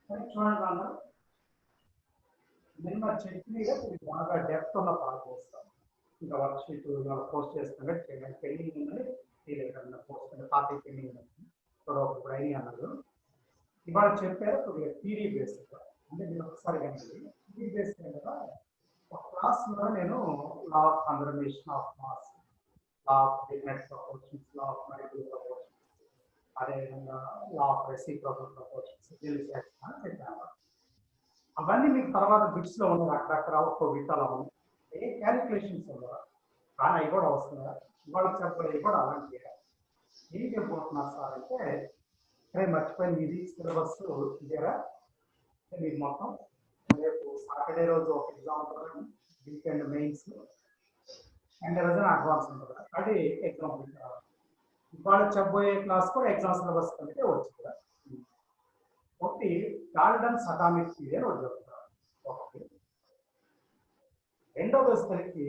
చూడండి వాళ్ళు నిన్న చెప్పినగా ఇది బాగా డెప్త్ ఉన్న పార్ట్ చేస్తాం. ఇంకా వర్క్ షీట్ పోస్ట్ చేస్తుంటే పెండింగ్ ఉందని తెలియదు పోస్ట్ టాపిక్ పెండింగ్ ఉంది ఇప్పుడు అయినా అన్నారు. ఇవాళ చెప్పారు కొద్దిగా థియరీ బేస్డ్ అంటే నేను ఒకసారి కానీ థియరీ బేస్డ్ కదా ఒక క్లాస్లో నేను law of conservation of mass, law of different proportions, law of multiple proportions, అదేవిధంగా లా ఆఫ్ రెసిప్రోకల్ ప్రపోర్షన్స్ చెప్పాను. అవన్నీ మీకు తర్వాత బిట్స్ లో ఉన్నాయి, అక్కడక్కడ ఒక్కో బిట్ అలా ఉంది. ఏ క్యాలిక్యులేషన్స్ ఉండవు కానీ అవి కూడా వస్తున్నాయి. ఇవాళ చెప్పలేదు కూడా అలాంటి చేయాలి. ఏం చెప్పబోతున్నారు సార్ అంటే రేపు మర్చిపోయింది ఇది సిలబస్ ఇదేరా మీకు మొత్తం రేపు సాటర్డే రోజు ఒక ఎగ్జామ్ ఉంటుంది, వీకెండ్ మెయిన్స్ అండ్ రోజున అడ్వాన్స్ ఉంటుంది. అది ఎగ్జామ్ ఇవాళ చెప్పబోయే క్లాస్ కూడా ఎగ్జామ్ సిలబస్ కంటే వచ్చింది. ఒకటి గాల్డన్స్ అటామిక్ థియరీ అని చెప్తారు. ఒకటి రెండవ వచ్చేసరికి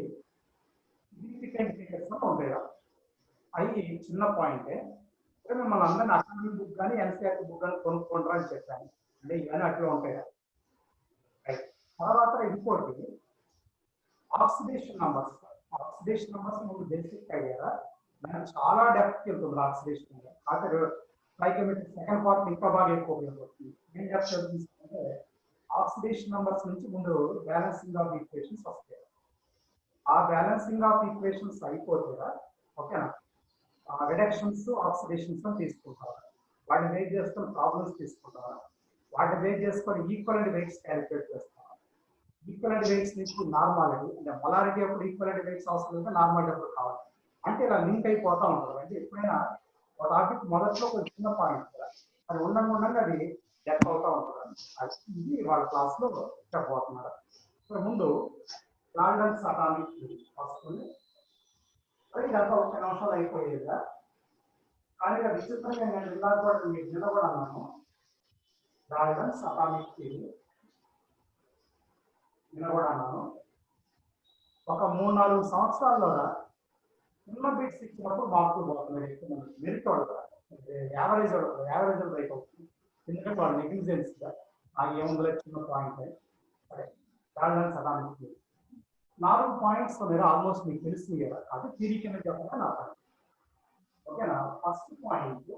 సిగ్నిఫికెంట్ ఫిగర్స్ ఉంటాయి. అవి చిన్న పాయింటే. మిమ్మల్ని అందరినీ అకాడమిక్ బుక్ కానీ ఎన్సీఆర్టీ బుక్ కానీ కొనుక్కుంటారా అని చెప్పాను. అంటే ఇవన్నీ అట్లా ఉంటాయా. తర్వాత ఇంకోటి ఆక్సిడేషన్ నంబర్స్. ఆక్సిడేషన్ నంబర్స్ ముందు బేసిక్ అయ్యారా, దానికి చాలా డెప్త్ వెళ్తుంది ఆక్సిడేషన్. అక్కడ సైకోమెట్రిక్ సెకండ్ పార్ట్ ఇంకా బాగా ఎక్కువ ఉపయోగపడుతుంది. ఏం చెప్తుంటే ఆక్సిడేషన్ నంబర్స్ నుంచి ముందు బ్యాలెన్సింగ్ ఆఫ్ ఈక్వేషన్స్ వస్తాయి. ఆ బ్యాలెన్సింగ్ ఆఫ్ ఈక్వేషన్స్ అయిపోతుందా ఓకేనా, రిడక్షన్స్ ఆక్సిడేషన్స్ అని తీసుకుంటారు. వాటిని బేస్ చేసుకొని ప్రాబ్లమ్స్ తీసుకుంటారు. వాటిని బేస్ చేసుకొని ఈక్వలెంట్ వెయిట్స్ క్యాలిక్యులేట్ చేస్తారు. ఈక్వలెంట్ వెయిట్స్ నుంచి నార్మాలిటీ అంటే మొలారిటీ అప్పుడు ఈక్వలెంట్ వెయిట్స్ అవసరం లేదు, నార్మాలిటీ అప్పుడు కావాలి. అంటే ఇలా లింక్ అయిపోతూ ఉంటుంది. అంటే ఎప్పుడైనా ఒక టాపిక్ మొదట్లో ఒక చిన్న పాయింట్ అది ఉండగా అది డెప్త్ అవుతూ ఉంటుంది. ఇది వాళ్ళ క్లాస్లో చెప్పబోతున్నారు. సో ముందు గాల్డన్స్ అటామిక్ వస్తుంది. ఇదంతా 1 నిమిషాలు అయిపోయేదా. కానీ విచిత్రంగా నేను మీకు నిలబడి అన్నాను. గాల్డన్స్ అటామిక్ నిలబడి అన్నాను. ఒక 3-4 సంవత్సరాల్లో చిన్న బిట్స్ ఇచ్చినప్పుడు మార్కులు పోతుంది. మెరిట్ వాడు యావరేజ్ రైట్ అవుతుంది. ఎందుకంటే వాడు నెగ్లిజెన్స్ నాకు ఏముందో చిన్న పాయింట్. సరే గాల్డన్స్ అటామిక్ 4 పాయింట్స్ మీరు ఆల్మోస్ట్ మీకు తెలుస్తుంది కదా, అది థియరీ కింద చెప్పగా నా పాయింట్ ఓకేనా. First point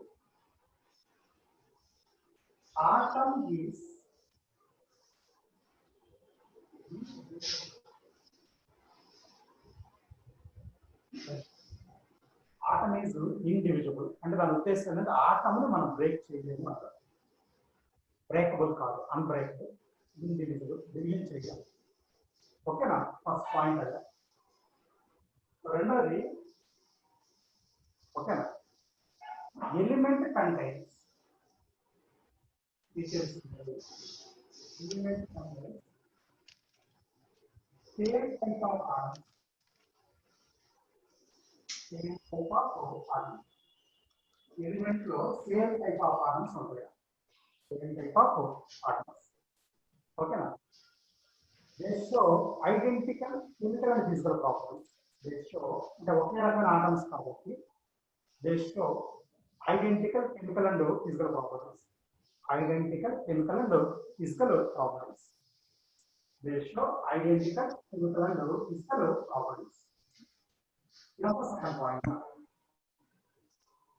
atom is atom is indivisible. అంటే దాని ఉద్దేశం ఏంటంటే ఆటమ్ను మనం బ్రేక్ చేయలేము అంటారు. బ్రేకబుల్ కాదు, అన్బ్రేకబుల్, ఇండివిజిబుల్, డిలీట్ చేయాలి ఓకేనా. ఫస్ట్ పాయింట్ అదే. రెండోది ఓకేనా, element contains element contains same type of atoms, same type of atoms. Element లో సేమ్ టైప్ ఆఫ్ ఆటమ్స్ ఉంటాయి, సేమ్ టైప్ ఆఫ్ ఆటమ్స్ ఓకేనా. They show identical chemical and physical properties. They show the ఒకే రకమైన atoms కాబట్టి they show identical chemical and physical properties. Identical chemical and physical properties. They show identical chemical and physical properties. That's the second point.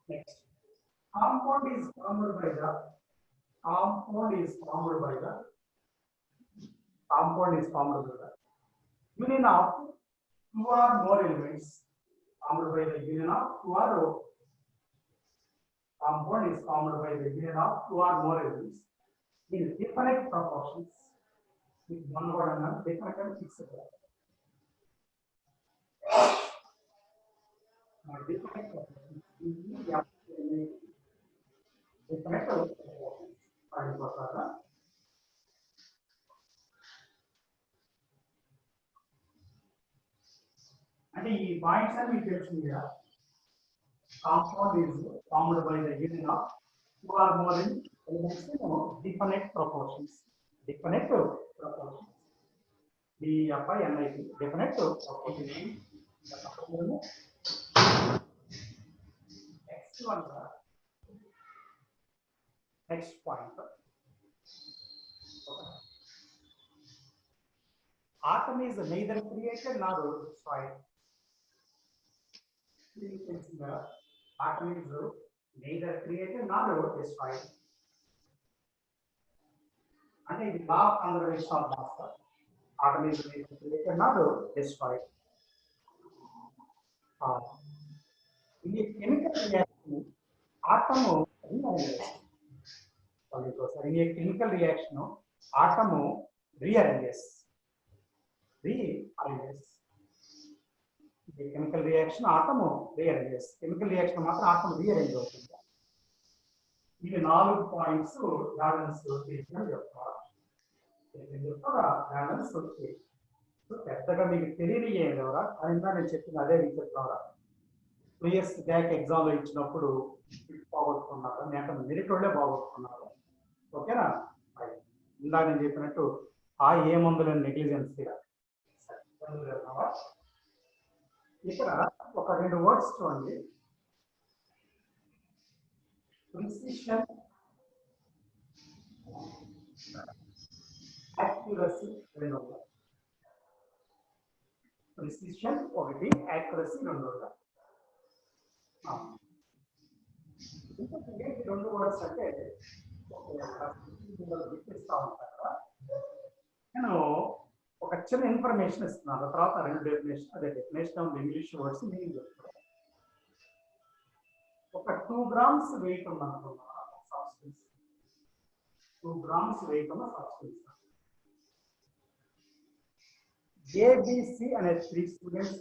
Next, compound is formed by the union of 2 or more elements. Formed by the union of 2 or compound is formed by the union of 2 or more elements in different proportions. With one word and different and fixed. Different proportions. Different proportions. అంటే ఈ points అని మీకు తెలుస్తుంది కదా. Compound is formed by the union of 2 or more elements in different proportions. Different proportions. DFINIT different proportions. Next one. Next point. atom is neither created nor destroyed. Atom is neither created nor destroyed. And the law of conservation of mass. Atom is neither created nor destroyed. In a chemical reaction, atom rearranges. In a chemical reaction, atom rearranges. The chemical reaction atom rearranges. Chemical reaction మాత్రం atom rearrange అవుతుంది. ఇవి 4 points balance equation చెప్తారు. Balance equation పెద్దగా మీకు తెలియని ఏం లేవరా, అయినా నేను చెప్పింది అదే మీకు చెప్తారా. 2 years బ్యాక్ ఎగ్జామ్లో ఇచ్చినప్పుడు పోగొట్టుకున్నారు, నేను మెరిట్ వాళ్ళే పోగొట్టుకున్నారు. ఓకేనా, ఇందాక నేను చెప్పినట్టు ఆ ఏముందులని నెగ్లిజెన్స్ ఇక్కడ ఒక 2 వర్డ్స్ చూడండి. Precision, accuracy. ప్రిసిషన్ ఒకటి, యాక్యురసీ రెండోగా. ఏంటి 2 వర్డ్స్ అంటే గుర్తిస్తా ఉంటారు కదా. నేను ఒక చిన్న ఇన్ఫర్మేషన్ ఇస్తున్నాను, తర్వాత 2 డెఫినేషన్. అదే definition of English words meaning చెప్తాను. ఒక 2 grams వెయిట్ ఉన్న సబ్స్టెన్స్, 2 grams వెయిట్ ఉన్న సబ్స్టెన్స్. ఏబిసి అనే 3 స్టూడెంట్స్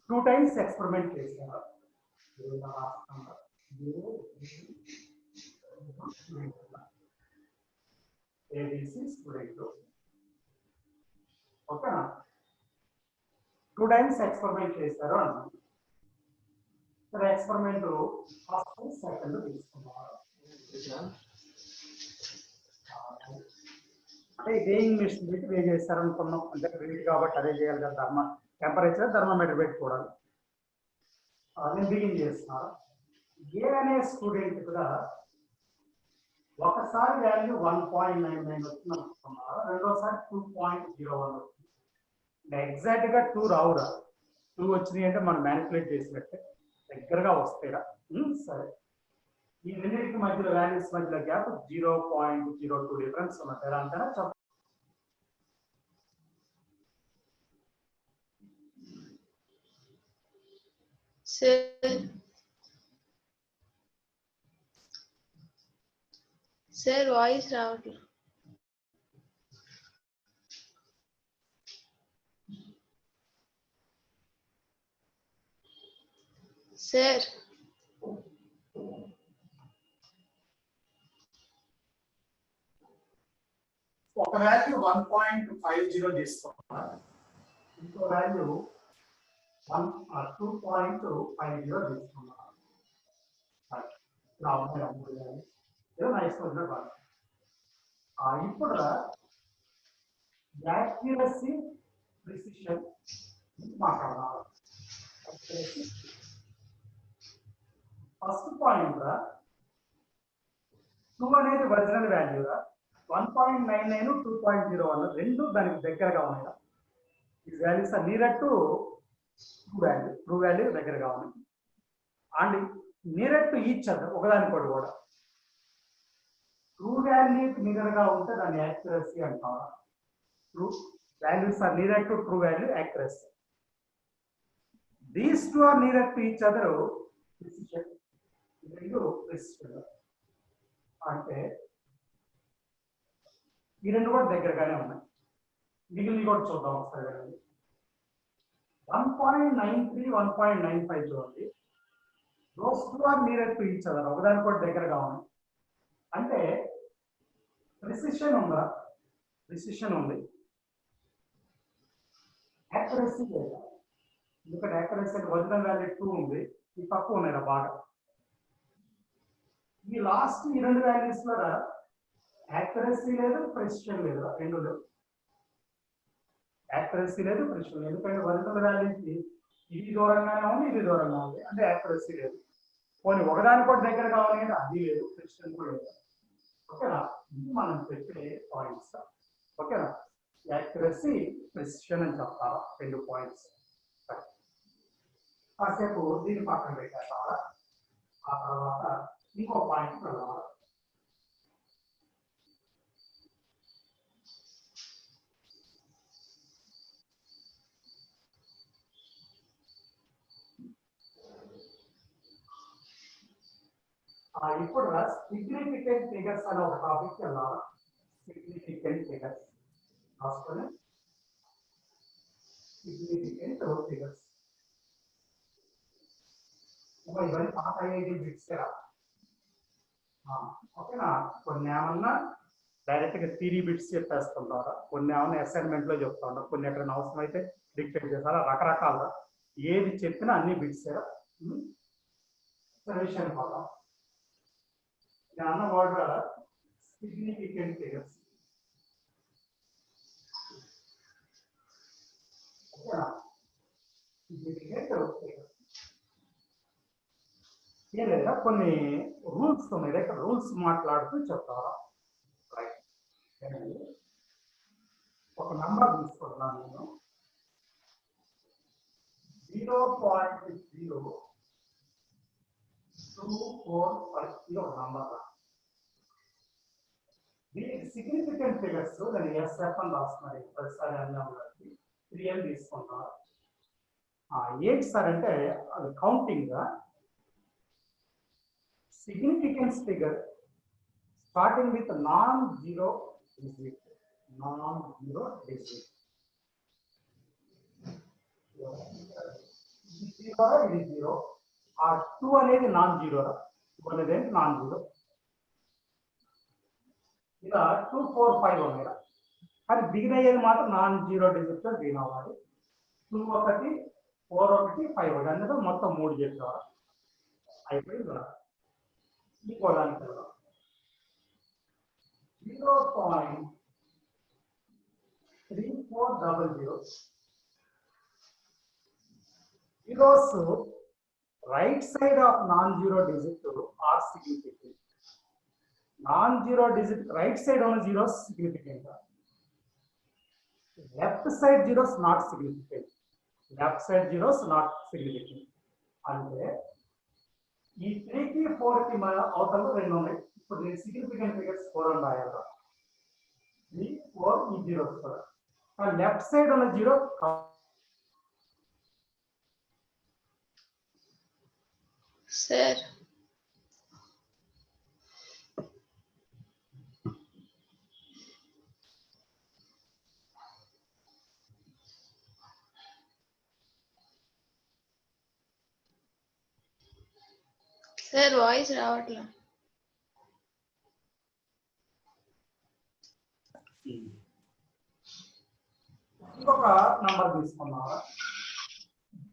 2 times ఎక్స్పెరిమెంట్ చేశారు. ఏబిసి స్టూడెంట్ ఓకేనా, 2 times ఎక్స్పెరిమెంట్ చేశారు అన్నారు. సరే, ఎక్స్పెరిమెంట్ ఫస్ట్ సెకండ్ తీసుకున్నారు. అంటే వేయింగ్ మిషన్ పెట్టి వే చేస్తారు అనుకున్నాం. అంటే వెయిట్ కాబట్టి అదే చేయాలి కదా, టెంపరేచర్ థర్మామీటర్ పెట్టుకోవడం. నేను బిగిన్ చేస్తున్నారు. ఏ అనే స్టూడెంట్ కూడా ఒకసారి వాల్యూ 1.99 వచ్చింది అనుకున్నారు, రెండోసారి 2.01 వచ్చింది. ఎగ్జాక్ట్ గా 2 రావురా, 2 వచ్చినాయి అంటే మనం మ్యానిపులేట్ చేసినట్టే దగ్గరగా వస్తాయిరా. సరే, ఈ రెండింటికి మధ్యలో వాల్యూస్ మధ్యలో గ్యాప్ 0.02 డిఫరెన్స్ ఉన్నది. ఎలా అంటారా చెప్పండి. సార్ వాయిస్ రావట్లేదు. సార్ ఒక వాల్యూ 1.50 తీసుకున్నారు, ఇంకో వాల్యూ 2.50 తీసుకున్నారు. ఇప్పుడు యాక్యురసీ, ప్రిసిషన్ మాట్లాడాలి. ఫస్ట్ పాయింట్ 2 అనేది ఒరిజినల్ వాల్యూ, 1.99 2.01 రెండు దానికి దగ్గరగా ఉన్నాయి. ఈ values are near to true value దగ్గరగా ఉన్నాయి. And near to each other, ఒకదానికొకటి కూడా. ట్రూ వాల్యూ నియర్ గా ఉంటే దాన్ని యాక్యురసీ అంటాం. True values are near to true value, accuracy. These 2 are near to each other, precision. రెండు ప్రిసిషన్ అంటే ఈ రెండు కూడా దగ్గరగానే ఉన్నాయి. మిగిలిన కూడా చూద్దాం ఒకసారి. 1.93 1.95 చూడండి, those 2 are nearer to each other, ఒకదానికి కూడా దగ్గరగా ఉన్నాయి. అంటే ప్రిసిషన్ ఉందా, ప్రిసిషన్ ఉంది, యాక్యురసీ లేదా. ఎందుకంటే యాక్యురసీ ఒరిజినల్ వాల్యూ 2 ఉంది, ఈ తక్కువ ఉన్నాయి బాగా. ఈ లాస్ట్ ఈ 2 వాల్యూస్ లో యాక్యురసీ లేదు, ప్రిసిషన్ లేదు, రెండు లేవు. యాక్యురసీ లేదు, ప్రిసిషన్ లేదు. ఎందుకంటే ఒరిజినల్ వాల్యూకి ఇది దూరంగానే ఉంది, ఇది దూరంగా ఉంది, అంటే యాక్యురసీ లేదు. పోనీ ఒకదానికి కూడా దగ్గర కావాలి అంటే అది లేదు, ప్రిసిషన్ కూడా లేదు. ఓకేనా, ఇది మనం పెట్టే పాయింట్స్. ఓకేనా, యాక్యురసీ ప్రిసిషన్ అని చెప్తారా 2 పాయింట్స్. కాసేపు దీన్ని పక్కన పెట్టేస్తారా. ఆ తర్వాత ఇంకో పాయింట్ వెళ్ళాలి. ఇప్పుడు సిగ్నిఫికెంట్ ఫిగర్స్ అనే ఒక టాపిక్ వెళ్ళాలి. సిగ్నిఫికెంట్ ఫిగర్స్ రాసుకొని సిగ్నిఫికెంట్ ఫిగర్స్ ఇవన్నీ పాత అయ్యేది బిట్స్ ఓకేనా. కొన్ని ఏమన్నా డైరెక్ట్ గా థియరీ బిట్స్ చెప్పేస్తుంటారా, కొన్ని ఏమన్నా అసైన్మెంట్ లో చెప్తా ఉంటారు, కొన్ని ఎక్కడైనా అవసరం అయితే డిక్టేట్ చేస్తారా. రకరకాలుగా ఏది చెప్పినా అన్ని బిట్స్ విషయం పోతాం. అన్న వర్డ్ కదా సిగ్నిఫికెంట్ ఫిగర్స్. ఓకేనా. సిగ్నిఫికెంట్ ఫిగర్స్ ఏం లేదా కొన్ని రూల్స్ ఉన్నాయి. ఇక్కడ రూల్స్ మాట్లాడుతూ చెప్తారా. రైట్. ఒక నంబర్ తీసుకుంటున్నాను నేను 0.024 ఒక నంబర్. దీనికి సిగ్నిఫికెంట్ ఫిగర్స్ దాన్ని ఎస్ఎఫ్ అని రాస్తున్నారు. ప్రతిసారి అన్నీ ఉన్నది 3 అని తీసుకుంటారు. ఏంటి సార్ అంటే అది counting significance figure starting with non-zero digit. Non-zero digit. It is 0. 2 అనేది non-zero. 2 అనేది non-zero. ఇలా 2, 4, 5 ఉన్నాయి. కానీ బిగిన్ అయ్యేది మాత్రం non-zero digit తో బిగిన్ అవ్వాలి. 2 ఒకటి, 4 ఒకటి, 5 ఒకటి అందులో మొత్తం 3 చెప్పారు. అయిపోయింది. ఇంకో దానికి 0.3400. zeros right side of non-zero digit are significant. Non-zero digit right side on zeros significant. Left side zeros not significant. Left side zeros not significant. అంటే ఈ 3 కి 4 కి అవతల 2 ఉన్నాయి. ఇప్పుడు నేను సిగ్నిఫికెంట్ ఫిగర్స్ 4 అని రాయాలి. 3, 4 ఈ జీరోస్ కూడా. ఆ లెఫ్ట్ సైడ్ ఉన్న జీరో సార్ సార్ వాయిస్ రావట్లా. ఇంకొక నంబర్ తీసుకున్నారా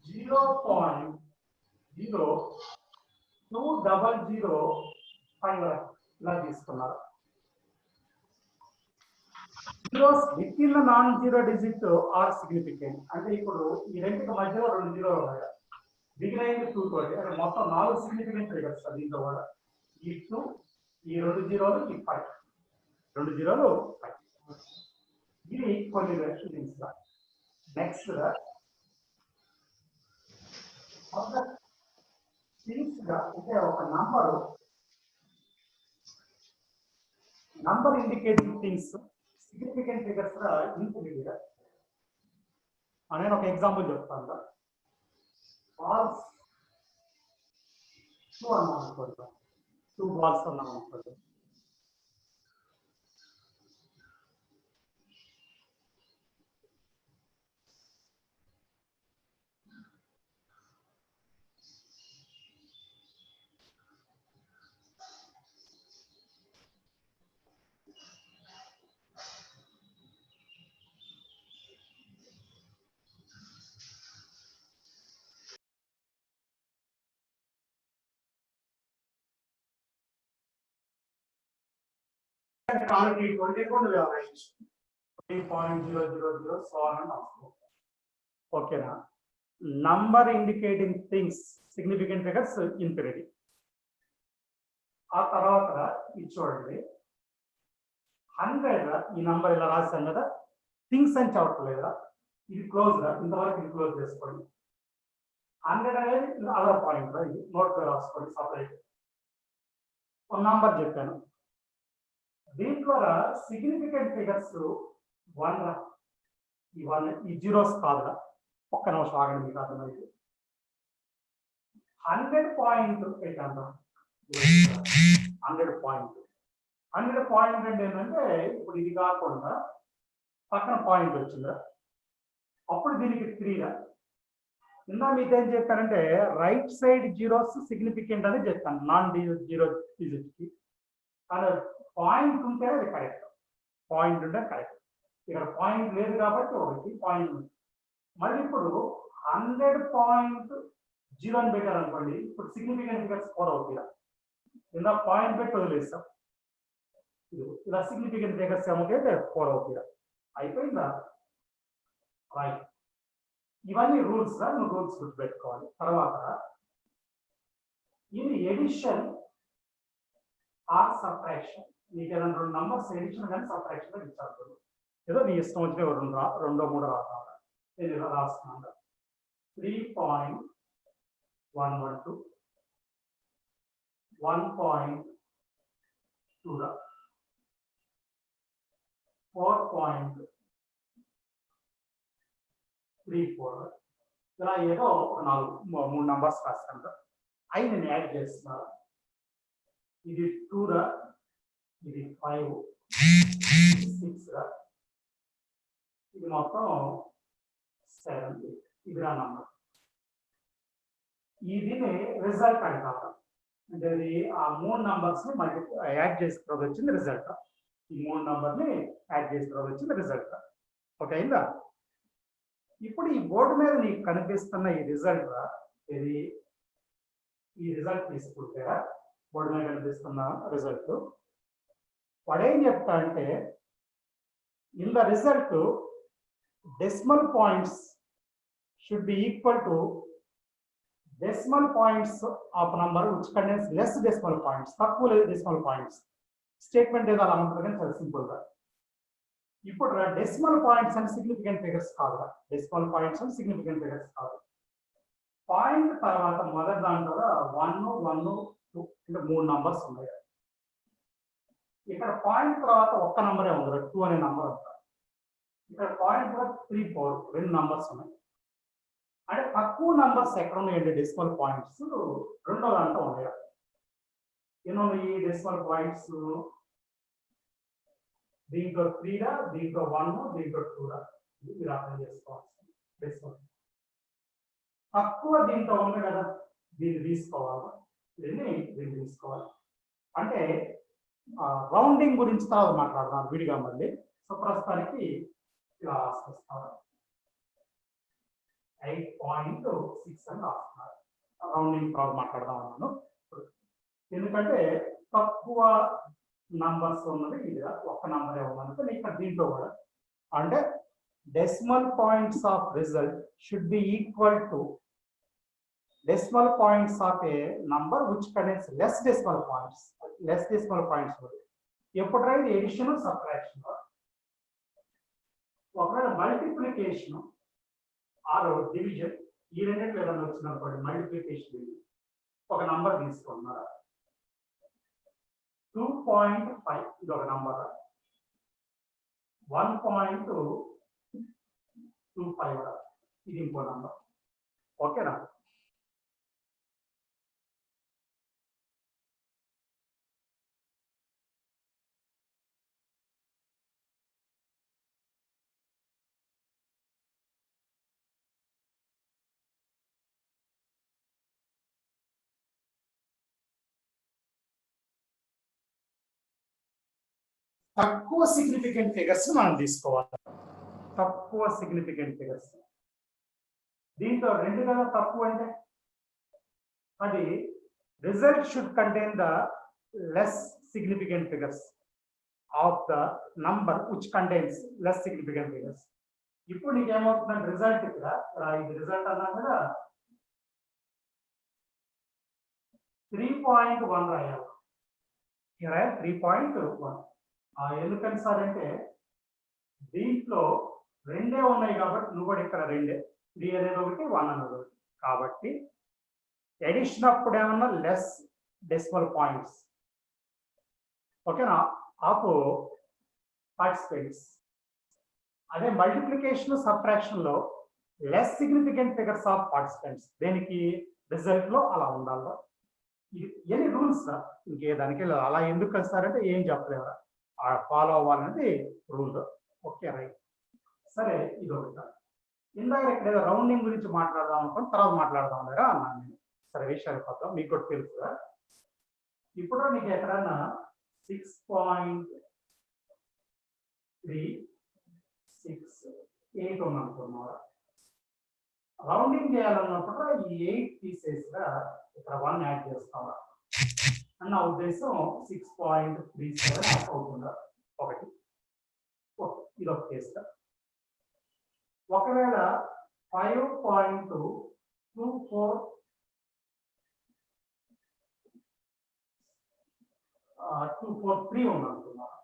0.02005 ఇలా తీసుకున్నారు. Zeros within the non zero digit are significant. అంటే ఇప్పుడు ఈ రెండింటి మధ్యలో 2 జీరోలు ఉన్నాయి. బిగిన్ అయింది 2 తోటి అంటే మొత్తం 4 సిగ్నిఫికెంట్ ఫిగర్స్ దీంట్లో కూడా. ఈ 2, ఈ 2 జీరోలు, ఈ 5, 2 జీరోలు 5. ఇది కొన్ని థింగ్స్. నెక్స్ట్ థింగ్స్ అంటే ఒక number indicating things significant figures include. నేను ఒక ఎగ్జాంపుల్ చెప్తాను. బాల్స్ 2 అన్నాం అనుకోండి. 2 బాల్స్ అన్నాం అనుకోండి. కాబట్టి 20 కూడా వ్యవహరించు 20.000 so on and so. ఓకేనా. Number indicating things significant figures infinity. ఆ తర్వాత ఇది చూడండి 100. ఈ నంబర్ ఇలా రాశాం కదా థింగ్స్ అని చెప్పట్లేదా, ఇది క్లోజ్ గా, ఇంతవరకు ఇది క్లోజ్ చేసుకోండి. 100 అనేది అదర్ పాయింట్, ఇది నోట్ గా రాసుకోండి సపరేట్. ఒక నంబర్ చెప్పాను, దీంట్లో సిగ్నిఫికెంట్ ఫిగర్స్ 1 రా, ఈ 1 ఈ జీరోస్ కాదురా. ఒక్క నిమిషం ఆగండి, మీకు అర్థమైంది. 100 పాయింట్ ఏంటంట, 100 పాయింట్. 100 పాయింట్ అంటే ఏంటంటే ఇప్పుడు ఇది కాకుండా పక్కన పాయింట్ వచ్చిందా, అప్పుడు దీనికి 3 రా. ఇందా మీకు ఏం చెప్పారంటే రైట్ సైడ్ జీరోస్ సిగ్నిఫికెంట్ అని చెప్తాను, నాన్ జీరో డిజిట్ కి. కానీ పాయింట్ ఉంటే అది కరెక్ట్, పాయింట్ ఉంటే కరెక్ట్. ఇక్కడ పాయింట్ లేదు కాబట్టి ఒకటి పాయింట్ ఉంది. మళ్ళీ ఇప్పుడు 100.0 అని పెట్టారు అనుకోండి, ఇప్పుడు సిగ్నిఫికెంట్ ఫిగర్స్ 4 అవుతుంది. ఇందా పాయింట్ పెట్టి వదిలేస్తాం, ఇలా సిగ్నిఫికెంట్ ఫిగర్స్ ఏమవుతాయి 4 అవుతుంది. అయిపోయిందా, రైట్. ఇవన్నీ రూల్స్ రా, నువ్వు రూల్స్ గుర్తుపెట్టుకోవాలి. తర్వాత ఇది ఎడిషన్ ఆర్ సబ్ట్రాక్షన్. నీకు ఏదైనా 2 నంబర్స్ ఎడిషన్ కానీ సబ్ట్రాక్షన్ ఇచ్చారు, ఏదో నీ ఇష్టం వచ్చిన 2 రెండో 3 రాస్తాను. నేను ఇలా రాస్తున్నాను 3.112 1.2 4.34 ఇలా ఏదో 3 నంబర్స్ రాస్తాను. అవి నేను యాడ్ చేస్తున్నాను. ఇది 2 రా, ఇది 5, 6 రా, ఇది మొత్తం 7, 8. ఇది నా నంబర్. ఇది రిజల్ట్ అంటారు. అంటే ఆ 3 నంబర్స్ ని మనకి యాడ్ చేసిన తర్వాత వచ్చింది రిజల్ట్. ఈ 3 నంబర్ని యాడ్ చేసిన తర్వాత వచ్చింది రిజల్ట్. ఓకే అయిందా? ఇప్పుడు ఈ బోర్డు మీద నీకు కనిపిస్తున్న ఈ రిజల్ట్, ఇది ఈ రిజల్ట్ తీసుకుంటే బోర్డు మీద కనిపిస్తున్న రిజల్ట్ వాడు ఏం చెప్తా అంటే in the result decimal points should be equal to decimal points of number which contains less decimal points. తక్కువ decimal points. స్టేట్మెంట్ ఏదో అలా ఉంటుంది కానీ చాలా సింపుల్ గా. ఇప్పుడు decimal points and significant figures కాదు, decimal points and significant figures కాదు. పాయింట్ తర్వాత మొదటి దాంట్లో 1, 1, 2 అంటే 3 నంబర్స్ ఉన్నాయి. ఇక్కడ పాయింట్ తర్వాత ఒక్క నంబరే ఉంది, 2 అనే నంబర్ ఉంది. ఇక్కడ పాయింట్ 3, 4 2 నంబర్స్ ఉన్నాయి. అంటే తక్కువ నంబర్స్ ఎక్కడ ఉన్నాయండి డెసిమల్ పాయింట్స్, రెండో దాంట్లో ఉన్నాయి. ఎన్నో ఈ డెసిమల్ పాయింట్స్ దీంట్లో 3 రా, దీంట్లో 1, దీంట్లో 2 రా. మీరు అర్థం చేసుకోవాలి. డెసిమల్ తక్కువ దీంట్లో ఉంది కదా, దీన్ని తీసుకోవాలి, దీన్ని తీసుకోవాలి. అంటే రౌండింగ్ గురించి తర్వాత మాట్లాడదాం విడిగా మళ్ళీ. సో ప్రస్తుతానికి ఇలా రాసుకొస్తారు 8.6 అని రాస్తున్నారు. రౌండింగ్ తర్వాత మాట్లాడదాం అన్నాను. ఎందుకంటే తక్కువ నంబర్స్ ఉన్నది ఇది, ఒక్క నంబరే ఉన్నది. ఇక్కడ దీంట్లో కూడా అంటే decimal points of result should be equal to decimal points of A number which contains less decimal points. Less decimal points ఎప్పుడైతే ఎడిషన్ సబ్ట్రాక్షన్, ఒకవేళ మల్టిప్లికేషన్ ఆర్ డివిజన్ ఈ రెండింటిలో ఏదైనా వచ్చినప్పుడు మల్టిప్లికేషన్ ఒక నంబర్ తీసుకున్నారా 2.5 ఇది ఒక నంబర్, 1.25 ఇది ఇంకో నంబర్. ఓకేనా? తక్కువ సిగ్నిఫికెంట్ ఫిగర్స్ మనం తీసుకోవాలి. తక్కువ సిగ్నిఫికెంట్ ఫిగర్స్ దీంట్లో 2 కదా తక్కువ అంటే అది result should contain the less significant figures of the number which contains less significant figures. ఇప్పుడు నీకు ఏమవుతుందంటే రిజల్ట్ ఇక్కడ ఇది రిజల్ట్ అన్నా కదా 3.1 రాయాలి. ఇక్కడ 3.1 ఎందుకని సార్ అంటే దీంట్లో రెండే ఉన్నాయి కాబట్టి నువ్వు కూడా ఇక్కడ రెండే 3 అనేది ఒకటి 1 అనేది ఒకటి కాబట్టి ఎడిషన్ అప్పుడు ఏమన్నా లెస్ డెసిమల్ పాయింట్స్ ఓకేనా ఆపు పార్టిసిపేట్స్ అదే మల్టిప్లికేషన్ సబ్ట్రాక్షన్ లో less significant figures of participants దేనికి రిజల్ట్ లో అలా ఉండాలి ఎన్ని రూల్స్ ఇంకేదానికి అలా ఎందుకు కలుస్తారంటే ఏం చెప్పలేవరా ఫాలో అవ్వాలనేది రూల్ ఓకే రైట్ సరే ఇది ఒకటి ఇందాక ఇక్కడ ఏదో రౌండింగ్ గురించి మాట్లాడదాం అనుకోని తర్వాత మాట్లాడదాం లేదా అన్నాను నేను సరే విషయానికి వద్దాం మీకు కూడా తెలుసు కదా ఇప్పుడు మీకు ఎక్కడన్నా 6.368 ఉందనుకున్నారా రౌండింగ్ చేయాలన్నప్పుడు ఈ 8 తీసేసిగా ఇక్కడ 1 యాడ్ చేస్తావా అన్న ఉద్దేశం 6.37 అవుతుందా ఒకటి ఇది ఒక కేసు ఒకవేళ 5.243 ఉందనుకున్నారు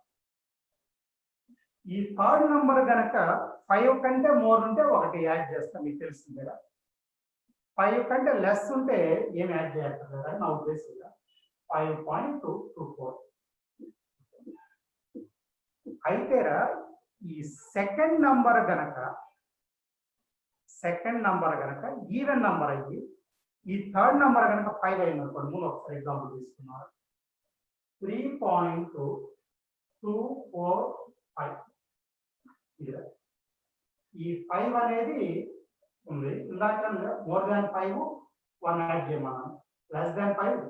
ఈ థర్డ్ నంబర్ గనక 5 కంటే మోర్ ఉంటే ఒకటి యాడ్ చేస్తాం మీకు తెలిసింది కదా 5 కంటే లెస్ ఉంటే ఏం యాడ్ చేయాలి కదా నా ఉద్దేశం 5.224 అయితే ఈ సెకండ్ నంబర్ గనక ఈవెన్ నంబర్ అయ్యి ఈ థర్డ్ నంబర్ గనక 5 అయింది అనుకోండి ముందు ఒకసారి ఎగ్జాంపుల్ తీసుకున్నారు 3.245 ఈ 5 అనేది ఉంది ఇందాక మోర్ దాన్ 5 1 యాడ్ చేయమన్నాను లెస్ దాన్ 5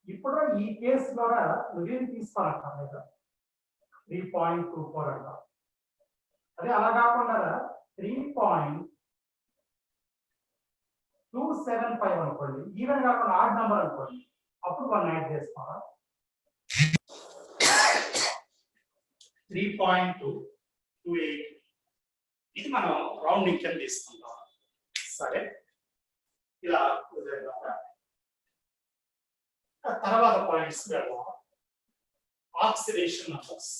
ఇప్పుడు ఈ కేసు ద్వారా నువ్వేం తీసుకోవాలంటారు 3.24 అంటారు అదే అలా కాకుండా 3.275 అనుకోండి ఈవెన్ కాకుండా ఆడ్ నెంబర్ అనుకోండి అప్పుడు 1 యాడ్ చేసుకోవాలి 3.228 ఇది మనం రౌండింగ్ కింద తీసుకుంటాం సరే ఇలా తర్వాత పాయింట్స్ వెళ్దాం ఆక్సిడేషన్ నంబర్స్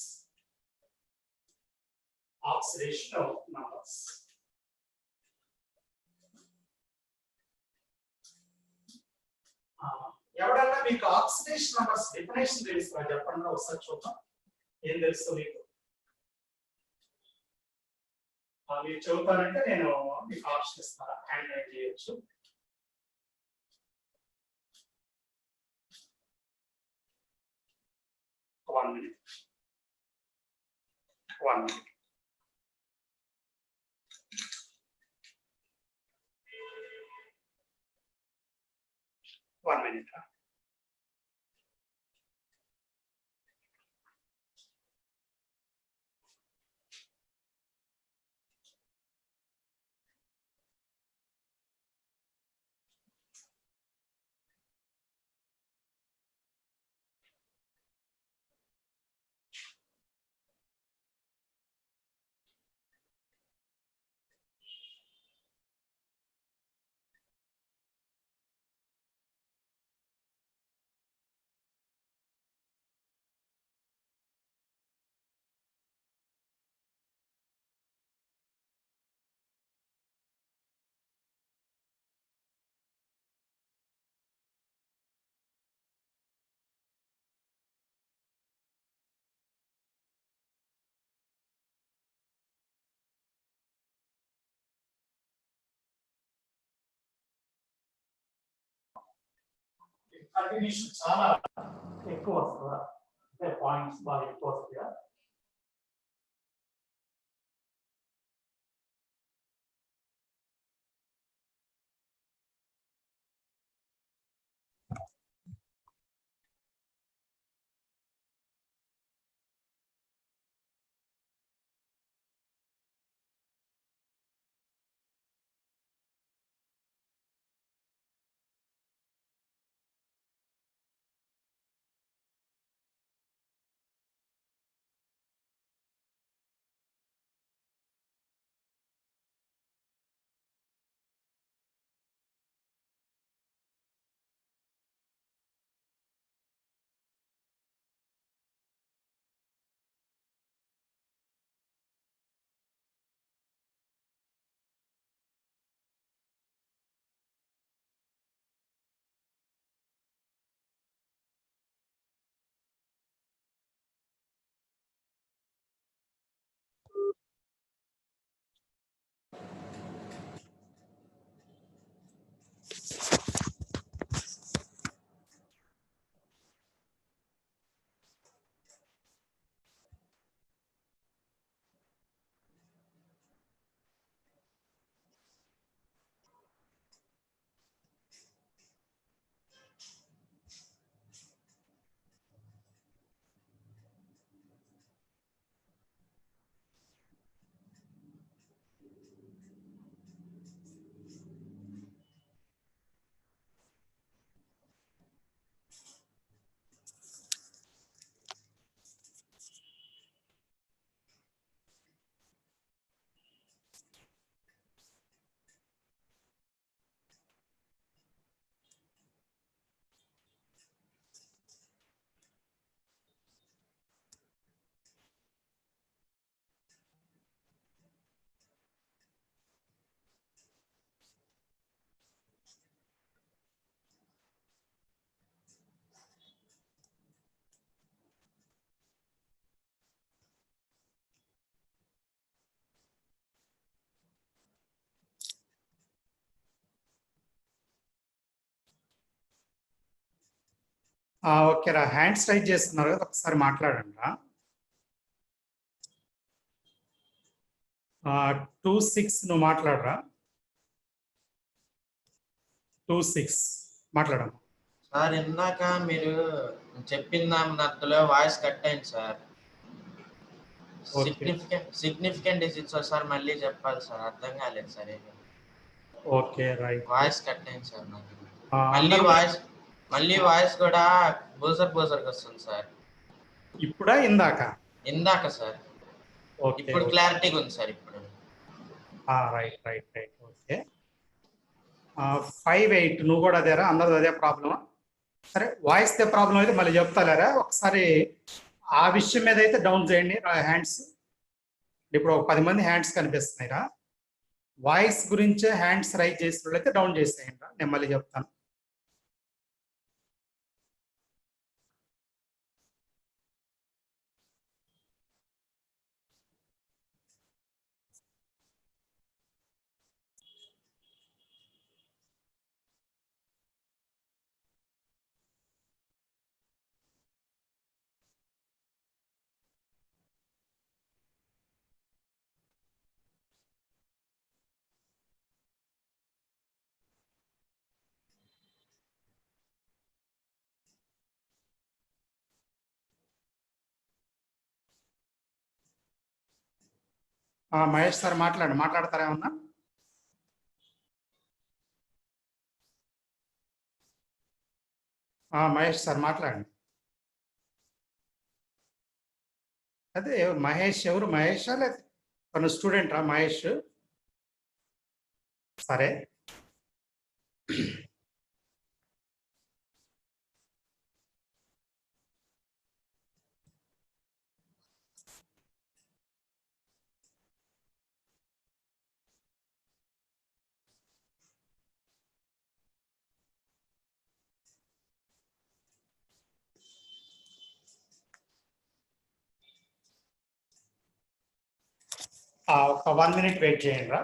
ఎవడన్నా మీకు ఆక్సిడేషన్ నంబర్స్ డెఫినేషన్ తెలుసు చెప్పండి ఒకసారి చూద్దాం ఏం తెలుసు మీకు మీరు చదువుతానంటే నేను మీకు ఆప్షన్ ఇస్తాను హ్యాండ్ రైట్ చేయొచ్చు One minute. One minute. Continuation చాలా ఎక్కువ వస్తుందా అంటే పాయింట్స్ బాగా ఎక్కువ వస్తాయా ఓకే రా, హ్యాండ్స్ రైజ్ చేస్తున్నారు కదా, ఒకసారి మాట్లాడండి రా. 26 నువ్వు మాట్లాడరా. 26 మాట్లాడమ్మా. సార్ ఇందాక మీరు చెప్పిన దాంట్లో వాయిస్ కట్ అయింది సార్. సిగ్నిఫికెంట్ డిజిట్స్ సార్ మళ్ళీ చెప్పాలి సార్, అర్థం కాలేదు sir. Okay right, voice cut అయింది సార్ నాకు. మళ్ళీ వాయిస్ కూడా బోసర్కి వస్తుంది సార్. ఇప్పుడా ఇందాక సార్. ఓకే, ఇప్పుడు క్లారిటీగా ఉంది సార్. ఇప్పుడు రైట్ రైట్ రైట్ ఓకే. 58 నువ్వు కూడా అదేరా, అందరిది అదే ప్రాబ్లమా? సరే, వాయిస్ దే ప్రాబ్లం అయితే మళ్ళీ చెప్తాలేరా. ఒకసారి ఆ విషయం మీద అయితే డౌన్ చేయండి హ్యాండ్స్. ఇప్పుడు ఒక 10 మంది హ్యాండ్స్ కనిపిస్తున్నాయిరా. వాయిస్ గురించే హ్యాండ్స్ రైజ్ చేసినట్లయితే డౌన్ చేసేయండి రా, నేను మళ్ళీ చెప్తాను. మహేష్ సార్ మాట్లాడతారా ఏమన్నా? మహేష్ సార్ మాట్లాడండి. అదే మహేష్ ఎవరు? మహేషా లేదా తన స్టూడెంటా మహేష్? సరే, ఒక 1 minute వెయిట్ చేయండి రా.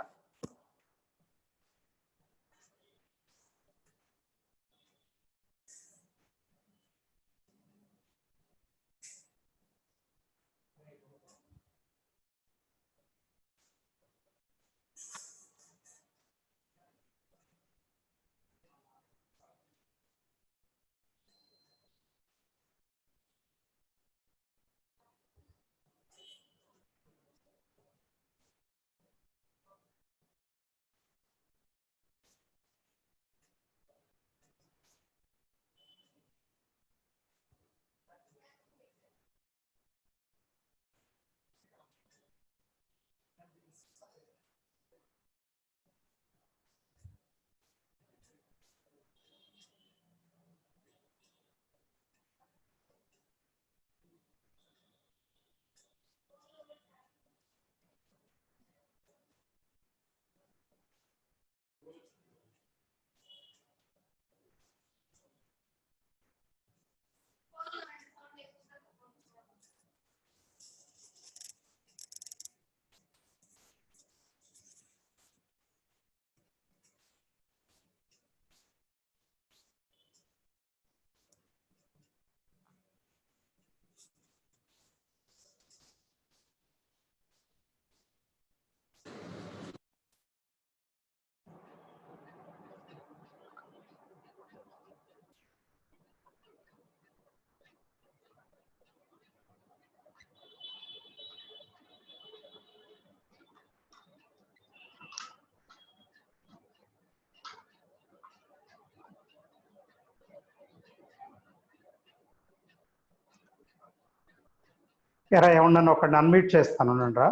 ఎరా ఏమన్నా ఒకటి అన్మ్యూట్ చేస్తాను రా.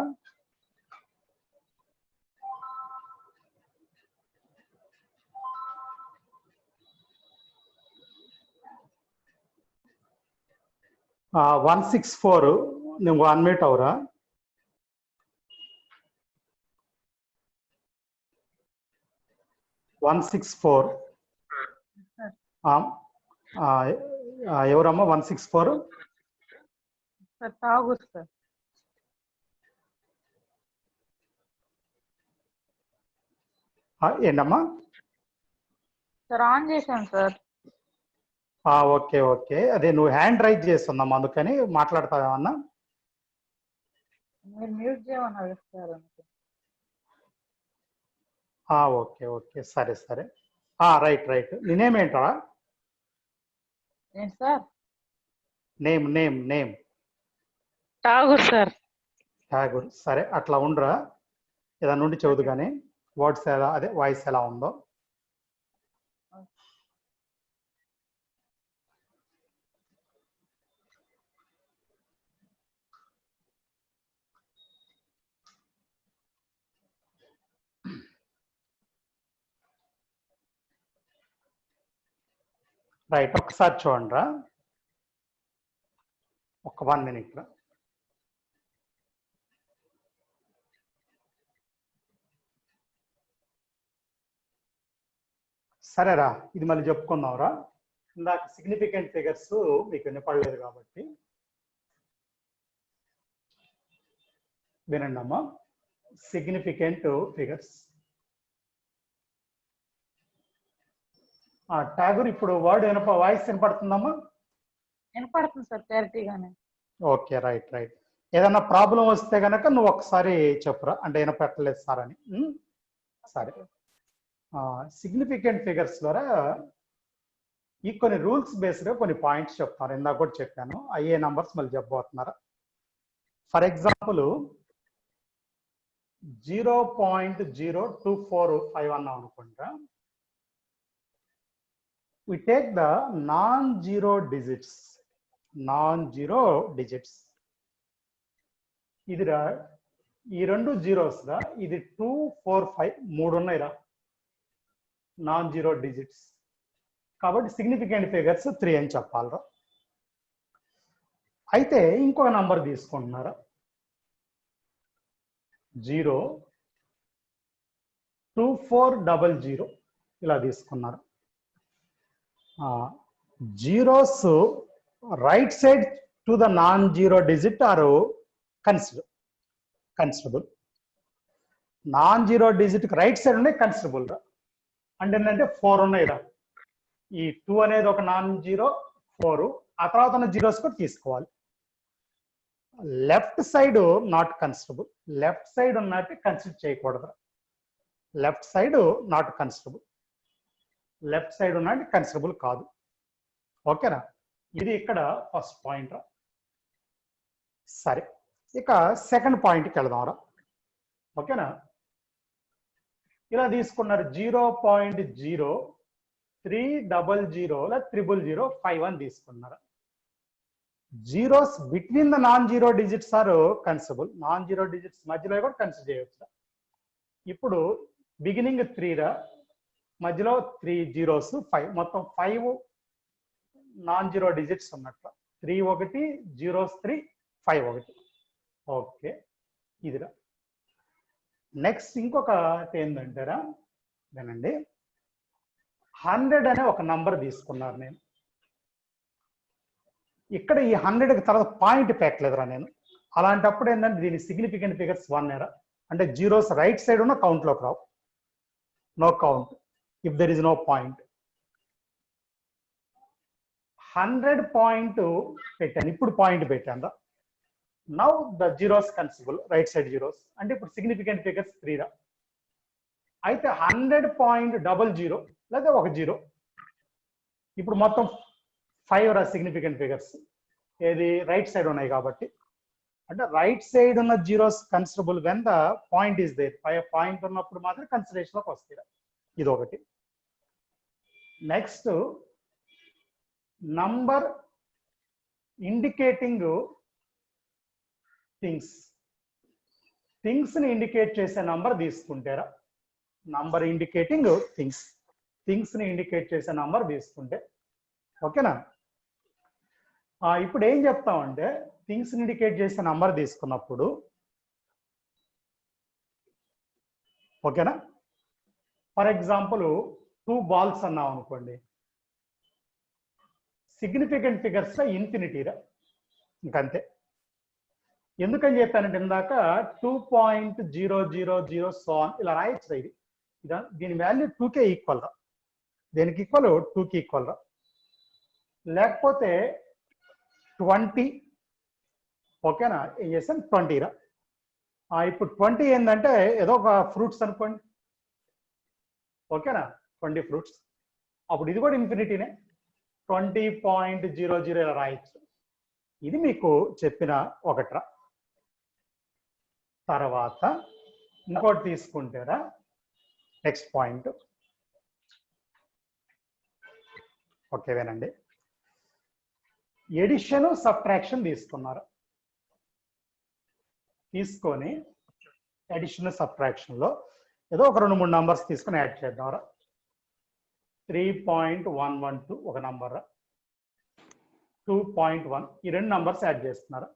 ఆ 164 నువ్వు అన్మ్యూట్ అవురా. ఎవరమ్మా 164? Sir Tagore sir. ఏంటమ్మా? సార్ ఆన్ చేశాను సార్. ఓకే ఓకే, అదే నువ్వు హ్యాండ్ రైజ్ చేస్తున్నాం అందుకని మాట్లాడతావేమన్నా. మీరు మ్యూట్ చేయమన్నారు సార్. ఓకే ఓకే, సరే సరే. Right right. నీ నేమ్ ఏంట్రా? ఏంటి sir? Name name name Tagore sir. Tagore. సరే అట్లా ఉండరా, ఏదన్నా ఉండి చదువు కానీ వర్డ్స్ ఎలా అదే వాయిస్ ఎలా ఉందో. రైట్, ఒకసారి చూడండి రా, ఒక 1 minute రా. సరేరా, ఇది మళ్ళీ చెప్పుకుందాం రా. ఇందాక సిగ్నిఫికెంట్ ఫిగర్స్ మీకు వినపడలేదు కాబట్టి వినండి అమ్మా. Significant figures. ఠాగూర్, ఇప్పుడు వర్డ్ వాయిస్ వినపడుతుందమ్మా? వినపడుతుంది సార్ క్లారిటీగానే. Okay right right. ఏదన్నా ప్రాబ్లం వస్తే గనక నువ్వు ఒకసారి చెప్పురా, అంటే వినపెట్టలేదు సార్ అని. సరే. సిగ్నిఫికెంట్ ఫిగర్స్ ద్వారా ఈ కొన్ని రూల్స్ బేస్డ్గా కొన్ని పాయింట్స్ చెప్తారు. ఇందాక కూడా చెప్పాను, అయ్యే నంబర్స్ మళ్ళీ చెప్పబోతున్నారా. ఫర్ ఎగ్జాంపుల్ 0.0245 అన్నాం అనుకుంటా. we take the non-zero digits. ఇదిరా, ఈ రెండు జీరోస్ రా, ఇది 2, 4, 5 3 ఉన్నాయిరా నాన్ జీరో డిజిట్స్. కాబట్టి సిగ్నిఫికెంట్ ఫిగర్స్ 3 అని చెప్పాలరా. అయితే ఇంకొక నంబర్ తీసుకుంటున్నారా, 02400 ఇలా తీసుకున్నారు. Zeros right side to the non zero digit are considerable. Non zero digit right side ఉన్నాయి కన్సిడరబుల్ రా. అంటే ఏంటంటే 4 ఉన్నాయి రా. ఈ 2 అనేది ఒక నాన్ జీరో, 4 ఆ తర్వాత ఉన్న జీరోస్ కూడా తీసుకోవాలి. Left side not considerable. Left side ఉన్నట్టు కన్సిడర్ చేయకూడదు. Left side not considerable. Left side ఉన్నట్టు కన్సిడరబుల్ కాదు. ఓకేనా, ఇది ఇక్కడ ఫస్ట్ పాయింట్ రా. సరే, ఇక సెకండ్ పాయింట్కి వెళదాం రా. ఓకేనా, ఇలా తీసుకున్నారు 0.0300 అని తీసుకున్నారు. Zeros between the non zero digits are considerable. Non zero digits మధ్యలో కూడా కన్సిడర్ చేయవచ్చు. ఇప్పుడు బిగినింగ్ 3 రా, మధ్యలో 3 జీరోస్ 5, మొత్తం 5 నాన్ జీరో డిజిట్స్ ఉన్నట్లు. 3 1 జీరోస్ 3 5 1. ఓకే, ఇదిరా. నెక్స్ట్ ఇంకొకటి ఏంటంటారా, వినండి. 100 అనే ఒక నంబర్ తీసుకున్నారు. నేను ఇక్కడ ఈ 100కి తర్వాత పాయింట్ పెట్టలేదురా నేను. అలాంటప్పుడు ఏంటంటే దీని సిగ్నిఫికెంట్ ఫిగర్స్ 1 ఎరా. అంటే జీరోస్ రైట్ సైడ్ ఉన్న కౌంట్లోకి రావు. No count if there is no point. 100 point పెట్టాను, ఇప్పుడు పాయింట్ పెట్టాను రా. Now the zeros considerable, right side zeros. అంటే ఇప్పుడు సిగ్నిఫికెంట్ ఫిగర్స్ 3 రా. అయితే 100.00 లేదా ఒక జీరో. ఇప్పుడు మొత్తం 5 రా సిగ్నిఫికెంట్ ఫిగర్స్. ఏది రైట్ సైడ్ ఉన్నాయి కాబట్టి. అంటే రైట్ సైడ్ ఉన్న zeros considerable when the point is there. Point ఉన్నప్పుడు మాత్రం కన్సిడరేషన్ లోకి వస్తాయి. ఇది ఒకటి. నెక్స్ట్, నంబర్ ఇండికేటింగ్ థింగ్స్ ని ఇండికేట్ చేసే నంబర్ తీసుకుంటారా. నంబర్ ఇండికేటింగ్ థింగ్స్ ని ఇండికేట్ చేసే నంబర్ తీసుకుంటే. ఓకేనా, ఇప్పుడు ఏం చెప్తామంటే థింగ్స్ ఇండికేట్ చేసే నంబర్ తీసుకున్నప్పుడు, ఓకేనా, ఫర్ ఎగ్జాంపుల్ 2 బాల్స్ అన్నాం అనుకోండి. సిగ్నిఫికెంట్ ఫిగర్స్ ఇన్ఫినిటీరా, ఇంకంతే. ఎందుకని చెప్పానంటే ఇందాక 2.000 సో ఇలా రాయొచ్చు. ఇది దీని వాల్యూ 2కే ఈక్వల్ రా. దేనికి ఈక్వల్? 2కి ఈక్వల్ రా. లేకపోతే 20. ఓకేనా? ఏం చేస్తాను 20 రా. ఇప్పుడు 20 ఏంటంటే ఏదో ఒక ఫ్రూట్స్ అనుకోండి. ఓకేనా? 20 ఫ్రూట్స్. అప్పుడు ఇది కూడా ఇన్ఫినిటీనే, 20.00 ఇలా రాయొచ్చు. ఇది మీకు చెప్పిన ఒకట్రా. తర్వాత ఇంకోటి తీసుకుంటారా, నెక్స్ట్ పాయింట్. ఓకేవేనండి, ఎడిషన్ సబ్ట్రాక్షన్ తీసుకున్నారు. తీసుకొని ఎడిషన్ సబ్ట్రాక్షన్ లో ఏదో ఒక 2-3 నంబర్స్ తీసుకొని యాడ్ చేద్దాం. 3.112 ఒక నంబర్, 2.1 ఈ 2 నంబర్స్ యాడ్ చేస్తున్నారు.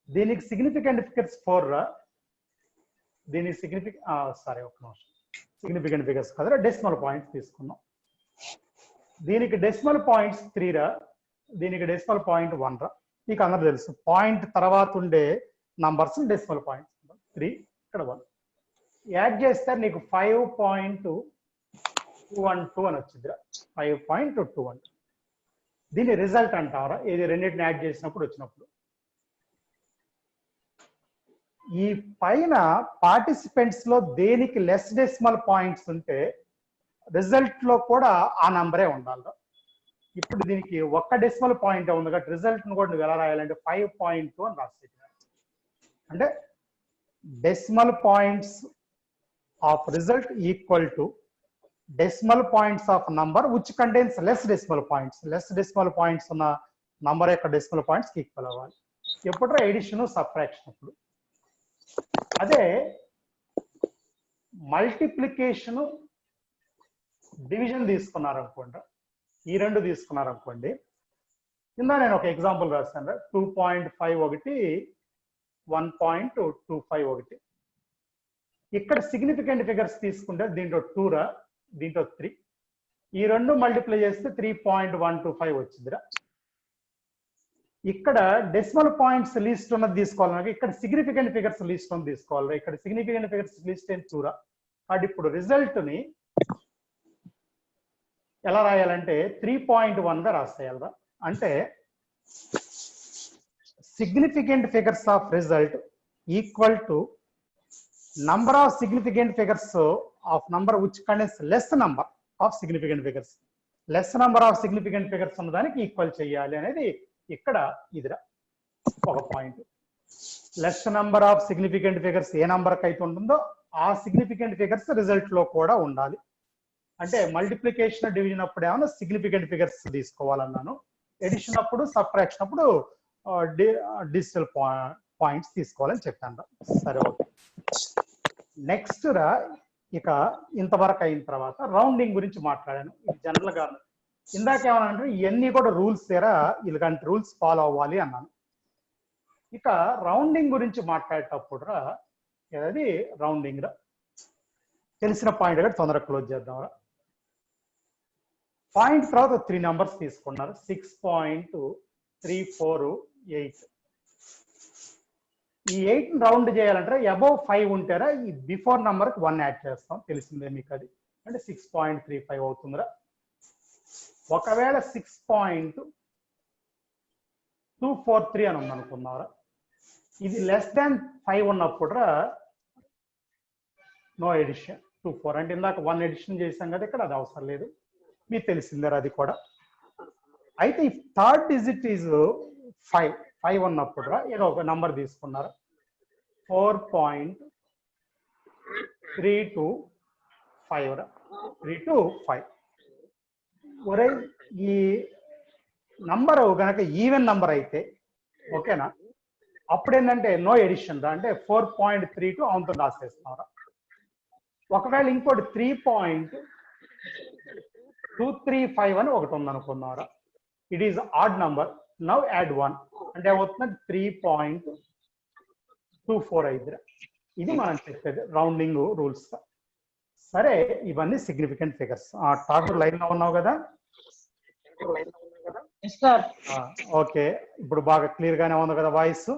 దీనికి సిగ్నిఫికెంట్ ఫిగర్స్ 4 దీనికి సిగ్నిఫికెంట్ ఫిగర్స్ కదా, డెసిమల్ పాయింట్స్ తీసుకున్నాం. దీనికి డెసిమల్ పాయింట్స్ 3 దీనికి డెసిమల్ పాయింట్ 1 మీకు అందరూ తెలుసు. పాయింట్ తర్వాత ఉండే నంబర్స్ డెసిమల్ పాయింట్స్. 3 ఇక్కడ 1 యాడ్ చేస్తే నీకు 5.212 అని వచ్చింది. 5.212 దీని రిజల్ట్ అంటారా, ఇది రెండింటిని యాడ్ చేసినప్పుడు వచ్చినప్పుడు. ఈ పైన పార్టిసిపెంట్స్ లో దేనికి లెస్ డెసిమల్ పాయింట్స్ ఉంటే రిజల్ట్ లో కూడా ఆ నంబరే ఉండాలి. ఇప్పుడు దీనికి ఒక్క డెసిమల్ పాయింట్ ఉంది కాబట్టి రిజల్ట్ ను కూడా నువ్వు ఎలా రాయాలంటే 5.2 అని రాసి, అంటే decimal points of result equal to decimal points of number which contains less decimal points. Less decimal points ఉన్న నంబర్ యొక్క డెసిమల్ పాయింట్స్ కి ఈక్వల్ అవ్వాలి. ఎప్పుడు ఎడిషన్ సబ్ట్రాక్షన్ అప్పుడు. అదే మల్టిప్లికేషన్ డివిజన్ తీసుకున్నారనుకోండి, ఈ 2 తీసుకున్నారనుకోండి. కింద నేను ఒక ఎగ్జాంపుల్ రాస్తాను. 2.5 ఒకటి, 1.25 ఒకటి. ఇక్కడ సిగ్నిఫికెంట్ ఫిగర్స్ తీసుకుంటే దీంట్లో 2 దీంట్లో 3. ఈ 2 మల్టిప్లై చేస్తే 3.125 వచ్చిందిరా. ఇక్కడ డెసిమల్ పాయింట్స్ లిస్ట్ ఉన్నది తీసుకోవాలి, ఇక్కడ సిగ్నిఫికెంట్ ఫిగర్స్ లిస్ట్ ఉన్నది తీసుకోవాలి. ఇక్కడ సిగ్నిఫికెంట్ ఫిగర్స్ లిస్ట్ ఏం 2 కాబట్టి ఇప్పుడు రిజల్ట్ ని ఎలా రాయాలంటే 3.1 గా రాసేయాలరా. అంటే significant figures of result equal to number of significant figures of number which contains less number of significant figures. Less number of significant figures ఉన్న దానికి ఈక్వల్ చేయాలి అనేది ఇక్కడ ఇదిరా ఒక point. Less number of significant figures ఏ నంబర్కి అయితే ఉంటుందో ఆ సిగ్నిఫికెంట్ ఫిగర్స్ రిజల్ట్ లో కూడా ఉండాలి. అంటే మల్టిప్లికేషన్ డివిజన్ అప్పుడు ఏమన్నా సిగ్నిఫికెంట్ ఫిగర్స్ తీసుకోవాలన్నాను, ఎడిషన్ అప్పుడు సబ్ట్రాక్షన్ అప్పుడు డిజిటల్ పాయింట్స్ తీసుకోవాలని చెప్పాను. సరే, ఓకే. నెక్స్ట్ రా, ఇక ఇంతవరకు అయిన తర్వాత రౌండింగ్ గురించి మాట్లాడాను. ఇది జనరల్ గా ఇందాక ఏమన్నా ఇవన్నీ కూడా రూల్స్ తీరా ఇలాంటి రూల్స్ ఫాలో అవ్వాలి అన్నాను. ఇక రౌండింగ్ గురించి మాట్లాడేటప్పుడు రా, అది రౌండింగ్ రా తెలిసిన పాయింట్ కూడా తొందరగా క్లోజ్ చేద్దాం రా. పాయింట్ తర్వాత 3 నంబర్స్ తీసుకున్నారు, 6.348. ఈ 8 రౌండ్ చేయాలంటే అబౌవ్ 5 ఉంటేరా ఈ బిఫోర్ నంబర్ 1 యాడ్ చేస్తాం, తెలిసిందే మీకు అది. అంటే 6.35 అవుతుందిరా. ఒకవేళ 6.243 అని ఉందనుకున్నారా, ఇది లెస్ దాన్ 5 ఉన్నప్పుడు రా నో ఎడిషన్. 24 అంటే ఇందాక 1 ఎడిషన్ చేసాం కదా, ఇక్కడ అది అవసరం లేదు, మీకు తెలిసిందే అది కూడా. అయితే ఈ థర్డ్ డిజిట్ ఈజ్ 5 ఉన్నప్పుడు రా ఏదో ఒక నంబర్ తీసుకున్నారు, 4.325 రా, 325. ఒరే ఈ నంబర్ కనుక ఈవెన్ నంబర్ అయితే ఓకేనా, అప్పుడు ఏంటంటే నో ఎడిషన్ రా, అంటే 4.32 అవుతో రాసేస్తాం. ఒకవేళ ఇంకోటి 3.235 అని ఒకటి ఉందనుకున్నారా, it is odd number. Now add 1 అంటే అవుతుంది 3.24 అయితే. ఇది మనం చెప్పేది రౌండింగ్ రూల్స్. సరే, ఇవన్నీ సిగ్నిఫికెంట్ ఫిగర్స్. టాపర్ లైన్ లో ఉన్నావు కదా, ఓకే. ఇప్పుడు బాగా క్లియర్ గానే ఉంది కదా వాయిస్?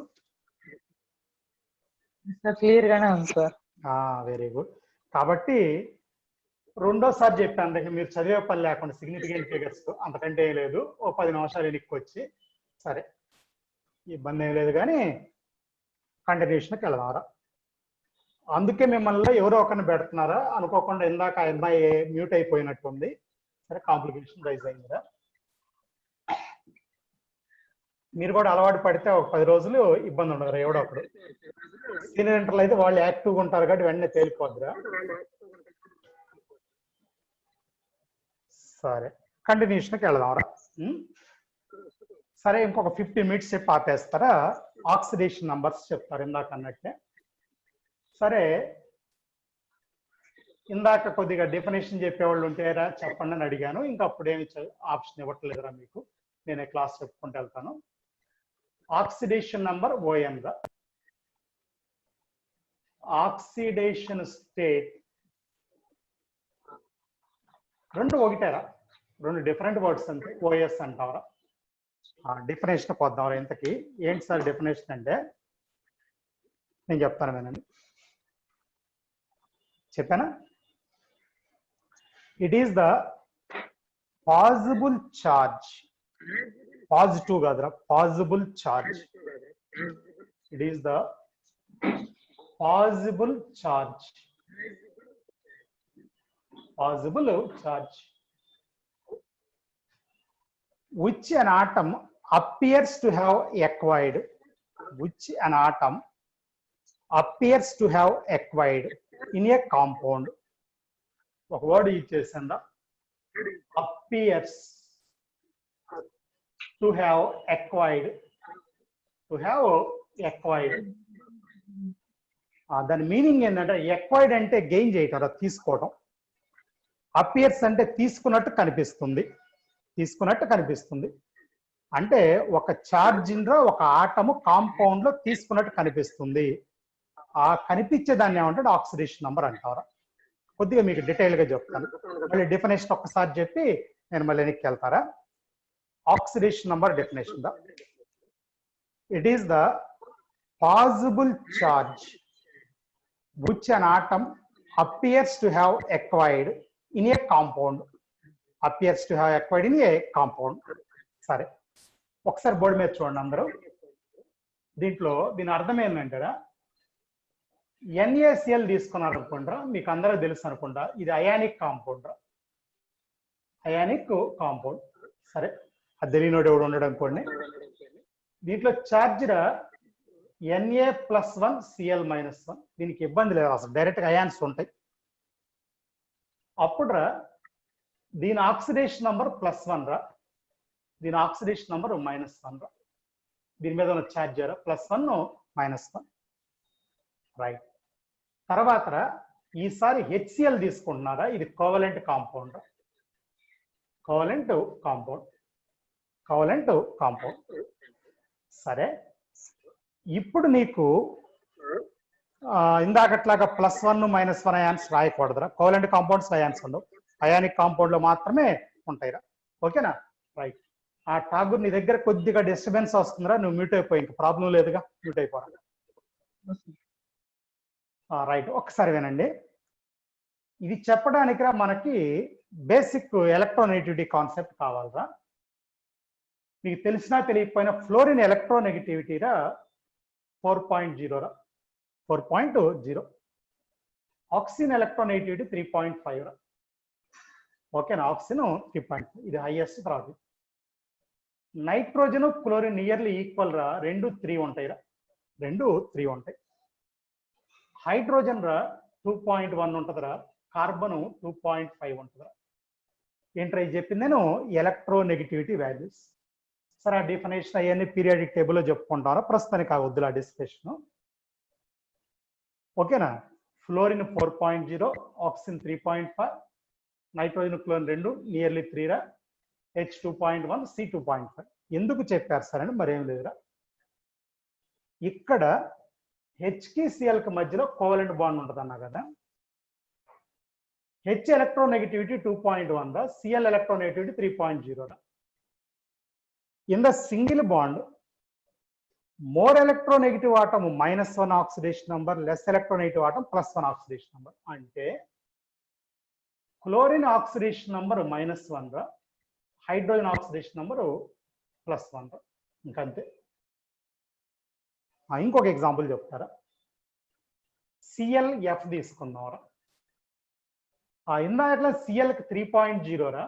క్లియర్ గానే ఉంది సార్. Very good. కాబట్టి రెండోసారి చెప్పాను దగ్గర మీరు చదివే పని లేకుండా సిగ్నిఫికెంట్ ఫిగర్స్ అంతకంటే ఏం లేదు. ఓ 10 నిమిషాలు వెనక్కి వచ్చి సరే ఇబ్బంది ఏం లేదు కానీ కంటిన్యూషన్కి వెళ్దాంరా. అందుకే మిమ్మల్ని ఎవరో ఒకరిని పెడుతున్నారా అనుకోకుండా ఇందాక ఆ అమ్మాయి మ్యూట్ అయిపోయినట్టుంది. సరే కాంప్లికేషన్ రైజ్ అయిందిరా. మీరు కూడా అలవాటు పడితే ఒక 10 రోజులు ఇబ్బంది ఉండదురా. ఎవడో ఒకడు సీనియర్ ఇంటర్లో అయితే వాళ్ళు యాక్టివ్గా ఉంటారు కాబట్టి వెంటనే తేలిపోద్దురా. సరే కంటిన్యూషన్కి వెళదాంరా. సరే ఇంకొక 15 మినిట్స్ చెప్పి ఆపేస్తారా. ఆక్సిడేషన్ నంబర్స్ చెప్తారు ఇందాక అన్నట్టే. సరే ఇందాక కొద్దిగా డెఫినేషన్ చెప్పేవాళ్ళు ఉంటేరా చెప్పండి అని అడిగాను. ఇంకా అప్పుడేమి ఆప్షన్ ఇవ్వట్లేదురా మీకు. నేనే క్లాస్ చెప్పుకుంటూ వెళ్తాను. ఆక్సిడేషన్ నంబర్ ON రా. ఆక్సిడేషన్ స్టేట్ రెండు ఒకటేరా, రెండు డిఫరెంట్ వర్డ్స్ అంతే. OS అంటావరా. డెఫినేషన్ పోద్దాం ఇంతకి. ఏంటి సార్ డెఫినేషన్ అంటే నేను చెప్తాను వినండి. చెప్పానా? It is the possible charge, positive కాదురా, possible charge. It is the possible charge, possible charge which an atom appears to have acquired, which an atom appears to have acquired in a compound. ఒక word ఇచ్చేసండి, appears to have acquired, to have acquired. దాని meaning ఏంటంటే acquired అంటే gain చేయటం, తీసుకోవడం. appears అంటే తీసుకున్నట్టు కనిపిస్తుంది, తీసుకున్నట్టు కనిపిస్తుంది. అంటే ఒక ఛార్జ్ ఒక ఆటము కాంపౌండ్ లో తీసుకున్నట్టు కనిపిస్తుంది. ఆ కనిపించే దాన్ని ఏమంటే ఆక్సిడేషన్ నంబర్ అంటారా. కొద్దిగా మీకు డీటెయిల్ గా చెప్తాను. మళ్ళీ డెఫినేషన్ ఒక్కసారి చెప్పి నేను మళ్ళీ వెనక్కి వెళ్తారా. ఆక్సిడేషన్ నంబర్ డెఫినేషన్ దా, it is the possible charge which an atom appears to have acquired in a compound, appears to have acquired in a compound. సరే ఒకసారి బోర్డు మీద చూడండి అందరూ. దీంట్లో దీని అర్థం ఏంటంటారా, NaCl తీసుకున్నారు అనుకుంటారా, మీకు అందరూ తెలుసు అనుకుంటా. ఇది అయానిక్ కాంపౌండ్ రా, అయానిక్ కాంపౌండ్. సరే అది తెలియనోడు ఎవడు ఉండడం అనుకోండి. దీంట్లో ఛార్జ్ రా Na+1Cl-1. దీనికి ఇబ్బంది లేదు అసలు, డైరెక్ట్గా అయాన్స్ ఉంటాయి. అప్పుడు రా దీని ఆక్సిడేషన్ నంబర్ +1 రా, దీని ఆక్సిడేషన్ నంబర్ -1 రా. దీని మీద ఉన్న ఛార్జ్ రా +1 -1 రైట్. తర్వాత రా ఈసారి HCl తీసుకుంటున్నారా, ఇది కోవలెంట్ కాంపౌండ్ రా, కోవలెంట్ కాంపౌండ్, కోవలెంట్ కాంపౌండ్. సరే ఇప్పుడు నీకు ఇందాకట్లాగా +1 -1 అయాన్స్ రాయకూడదురా. కోవలెంట్ కాంపౌండ్స్ అయాన్స్ ఉండవు, అయానిక్ కాంపౌండ్ లో మాత్రమే ఉంటాయిరా. ఓకేనా రైట్. ఆ ఠాగూర్ నీ దగ్గర కొద్దిగా డిస్టర్బెన్స్ వస్తుందిరా, నువ్వు మ్యూట్ అయిపోయి ఇంకా ప్రాబ్లం లేదుగా, మ్యూట్ అయిపోరా. రైట్ ఒకసారి వినండి. ఇది చెప్పడానికి రా మనకి బేసిక్ ఎలక్ట్రోనెగటివిటీ కాన్సెప్ట్ కావాలరా. మీకు తెలిసినా తెలియకపోయినా ఫ్లోరిన్ ఎలక్ట్రోనెగటివిటీ రా 4.0 రా, 4.0. ఆక్సిజన్ ఎలక్ట్రోనెగటివిటీ 3.5 రా. ఓకేనా, ఆక్సిజన్ 3.5 ఇది హైయెస్ట్. తర్వాత నైట్రోజన్ క్లోరిన్ నియర్లీ ఈక్వల్ రా, 2 3 ఉంటాయి రా, 2 3 ఉంటాయి. హైడ్రోజన్ రా 2.1 ఉంటుంది రా, కార్బన్ 2.5 ఉంటుంది రా. ఏంట్రా చెప్పింది నేను ఎలక్ట్రోనెగటివిటీ వాల్యూస్. సరే ఆ డెఫినేషన్ అవన్నీ పీరియాడిక్ టేబుల్లో చెప్పుకుంటారా, ప్రస్తుతానికి వద్దులు ఆ డిస్కషన్. ఓకేనా, fluorine 4.0, oxygen 3.5, nitrogen chlorine 2 nearly 3 రా, H 2.1, C 2.5. ఎందుకు చెప్పారు సార్ అని మరేం లేదురా. ఇక్కడ హెచ్కి సిఎల్కి మధ్యలో కోవలెంట్ బాండ్ ఉంటుంది అన్నా కదా. హెచ్ ఎలక్ట్రోనెగటివిటీ 2.1 రా, సిఎల్ ఎలక్ట్రోనెగటివిటీ 3.0 రా. In the single bond, more electronegative atom -1 oxidation number, less electronegative atom +1 oxidation number. అంటే క్లోరిన్ ఆక్సిడేషన్ నంబరు -1 రా, హైడ్రోజన్ ఆక్సిడేషన్ నంబరు +1 రా, ఇంకంతే. ఇంకొక ఎగ్జాంపుల్ చెప్తారా, ClF తీసుకుందాంరా. ఇందాక సిఎల్కి 3.0 రా,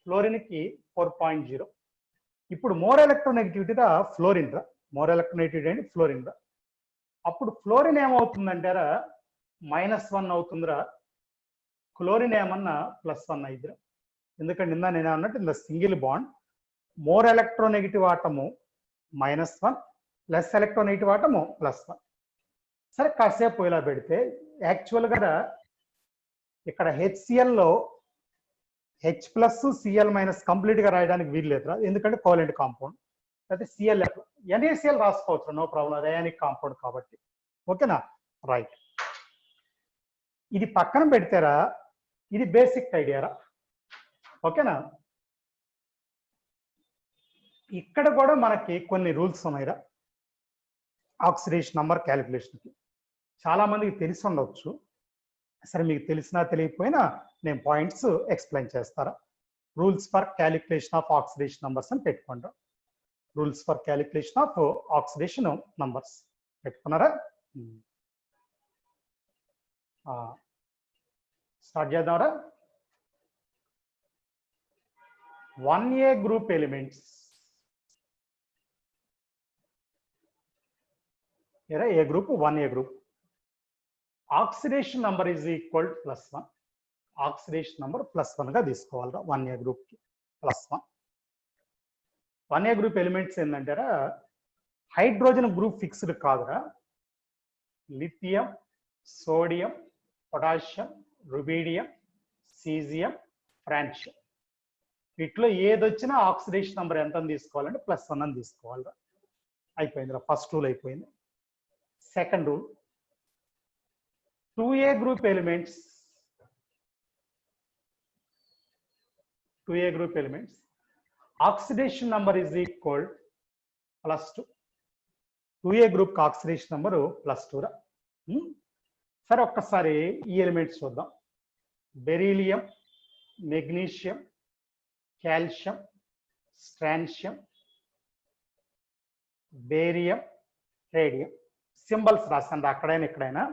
ఫ్లోరిన్కి 4.0. ఇప్పుడు మోర్ ఎలక్ట్రోనెగటివిటీ రా ఫ్లోరిన్ రా, మోర్ ఎలక్ట్రోనెగటివిటీ అంటే ఫ్లోరిన్ రా. అప్పుడు ఫ్లోరిన్ ఏమవుతుందంటారా -1 అవుతుందిరా, క్లోరిన్ ఏమన్నా +1 అయిద్దిరా. ఎందుకంటే నిన్న నేను అన్నట్టు ఇంత single bond, more electronegative atom -1, less electronegative atom +1. సరే కాసేపు ఇలా పెడితే యాక్చువల్గా ఇక్కడ HClలో H+Cl- కంప్లీట్గా రాయడానికి వీలు లేదురా, ఎందుకంటే కోవలెంట్ కాంపౌండ్. అయితే ClF NaCl రాసుకోవచ్చు, నో ప్రాబ్లం, అది అయానిక్ కాంపౌండ్ కాబట్టి. ఓకేనా, రైట్. ఇది పక్కన పెడితేరా ఇది బేసిక్ ఐడియారా. ఓకేనా, ఇక్కడ కూడా మనకి కొన్ని రూల్స్ ఉన్నాయిరా ఆక్సిడేషన్ నంబర్ క్యాలిక్యులేషన్కి. చాలా మందికి తెలిసి ఉండవచ్చు, సరే మీకు తెలిసినా తెలియకపోయినా నేను పాయింట్స్ ఎక్స్ప్లెయిన్ చేస్తారా. Rules for calculation of oxidation numbers అని పెట్టుకుంటాం. Rules for calculation of oxidation numbers పెట్టుకున్నారా. స్టార్ట్ చేద్దాంరా. 1A గ్రూప్ ఎలిమెంట్స్, ఏ group 1A group, oxidation number is equal +1. Oxidation number +1 గా తీసుకోవాలరా 1A గ్రూప్ కి +1. 1A గ్రూప్ ఎలిమెంట్స్ ఏంటంటారా, హైడ్రోజన్ గ్రూప్ ఫిక్స్డ్ కాదురా, lithium, sodium, potassium, rubidium, caesium, francium, వీటిలో ఏదొచ్చినా ఆక్సిడేషన్ నంబర్ ఎంత తీసుకోవాలంటే +1 అని తీసుకోవాలరా. అయిపోయిందిరా, ఫస్ట్ రూల్ అయిపోయింది. Second rule, 2A group elements, 2A group elements oxidation number is equal +2. 2A group oxidation number +2 రా. సరే ఒక్కసారి ఈ ఎలిమెంట్స్ చూద్దాం. Beryllium, magnesium, calcium, strontium, barium, radium. Symbols రాసండి అక్కడైనా ఇక్కడైనా.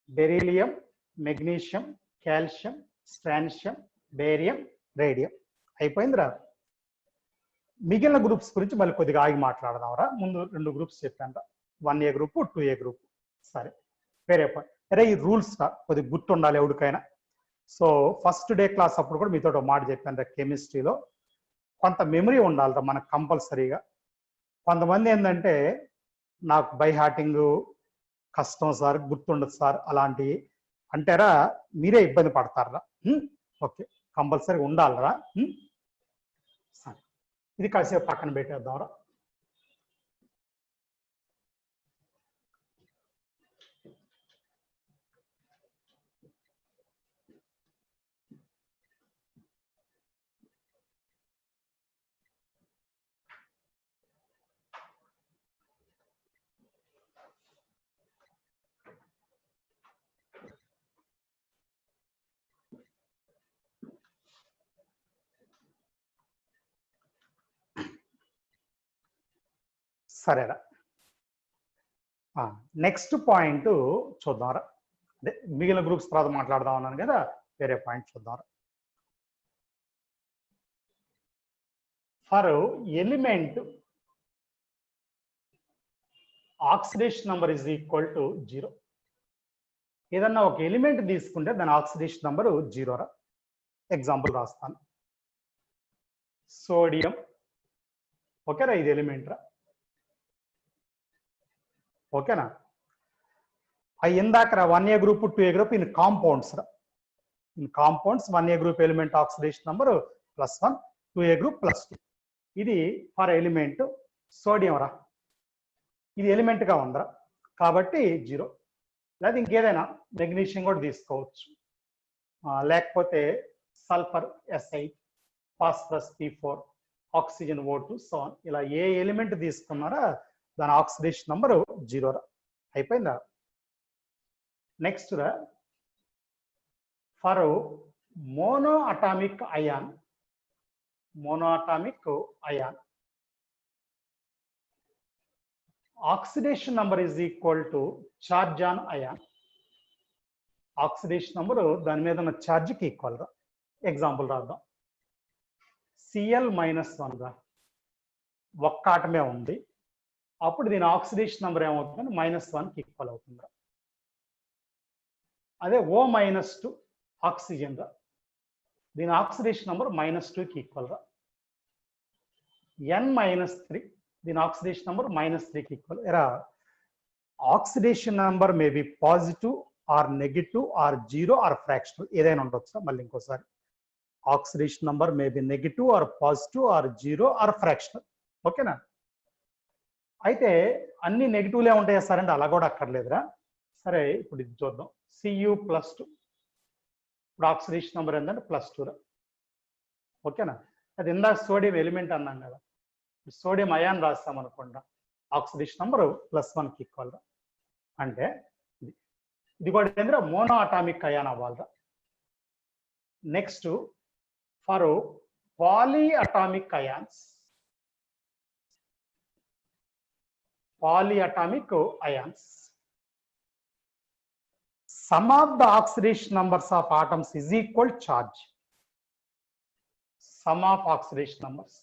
Beryllium, magnesium, calcium, strontium, barium, radium. అయిపోయిందిరా. మిగిలిన గ్రూప్స్ గురించి మళ్ళీ కొద్దిగా ఆగి మాట్లాడదాంరా. ముందు 2 గ్రూప్స్ చెప్పాను, 1A గ్రూప్ 2A గ్రూప్. సరే వేరే పాయింట్, అరే ఈ రూల్స్ కొద్దిగా గుర్తుండాలి ఎవరికైనా. సో ఫస్ట్ డే క్లాస్ అప్పుడు కూడా మీతో మాట చెప్పాను, కెమిస్ట్రీలో కొంత మెమరీ ఉండాలిరా మనకు కంపల్సరీగా. కొంతమంది ఏంటంటే నాకు బై హార్టింగ్ కష్టం సార్, గుర్తుండదు సార్ అలాంటివి అంటారా, మీరే ఇబ్బంది పడతారా. ఓకే, కంపల్సరీ ఉండాలరా. సరే ఇది కాసేపు పక్కన పెట్టేద్దాంరా. సరేరా, నెక్స్ట్ పాయింట్ చూద్దాంరా. అదే మిగిలిన గ్రూప్స్ తర్వాత మాట్లాడదాం అన్నాను కదా, వేరే పాయింట్ చూద్దాంరా. For element oxidation number is equal to 0. ఏదన్నా ఒక ఎలిమెంట్ తీసుకుంటే దాని ఆక్సిడేషన్ నంబరు 0 రా. ఎగ్జాంపుల్ రాస్తాను. సోడియం, ఓకేరా, ఇది ఎలిమెంట్ రా. ఓకేనా, ఇందాక 1A group 2A group in compounds రా. In compounds 1A group element oxidation number +1, 2A group +2. ఇది ఫర్ ఎలిమెంట్ సోడియం రా. ఇది ఎలిమెంట్ గా ఉందిరా కాబట్టి 0. లేదా ఇంకేదైనా మెగ్నీషియం కూడా తీసుకోవచ్చు, లేకపోతే sulphur S8, phosphorus P4, oxygen O2, so ఇలా ఏ ఎలిమెంట్ తీసుకున్నారా దాని ఆక్సిడేషన్ నంబరు 0 రా. అయిపోయిందా. నెక్స్ట్ రా, for monoatomic ion oxidation number is equal to charge on ion. Oxidation number దాని మీద ఉన్న ఛార్జ్కి ఈక్వల్ రా. ఎగ్జాంపుల్ రాద్దాం. Cl-1 రా, ఒక్క ఆటమే ఉంది. అప్పుడు దీని ఆక్సిడేషన్ నంబర్ ఏమవుతుందని -1కి ఈక్వల్ అవుతుంది రా. అదే O-2 ఆక్సిజన్ రా, దీని ఆక్సిడేషన్ నంబర్ -2కి ఈక్వల్ రా. N-3 దీని ఆక్సిడేషన్ నంబర్ -3కి ఈక్వల్. ఎరా oxidation number may be positive or negative or zero or fractional, ఏదైనా ఉండొచ్చు. మళ్ళీ ఇంకోసారి, oxidation number may be negative or positive or zero or fractional. ఓకేనా? అయితే అన్ని నెగిటివ్లే ఉంటాయా సార్ అంటే అలా కూడా అక్కర్లేదురా. సరే, ఇప్పుడు ఇది చూద్దాం. Cu+2, ఇప్పుడు ఆక్సిడేషన్ నంబర్ ఏంటంటే +2 రా. ఓకేనా? అది ఇందాక సోడియం ఎలిమెంట్ అన్నాం కదా, సోడియం అయాన్ రాస్తాం అనుకోండి, ఆక్సిడేషన్ నంబర్ +1కి ఈక్వల్ రా. అంటే ఇది కూడా ఏంద్రా మోనో అటామిక్ అయాన్ అవ్వాలిరా. Next for polyatomic ions, sum of the oxidation numbers of atoms is equal charge. Sum of oxidation numbers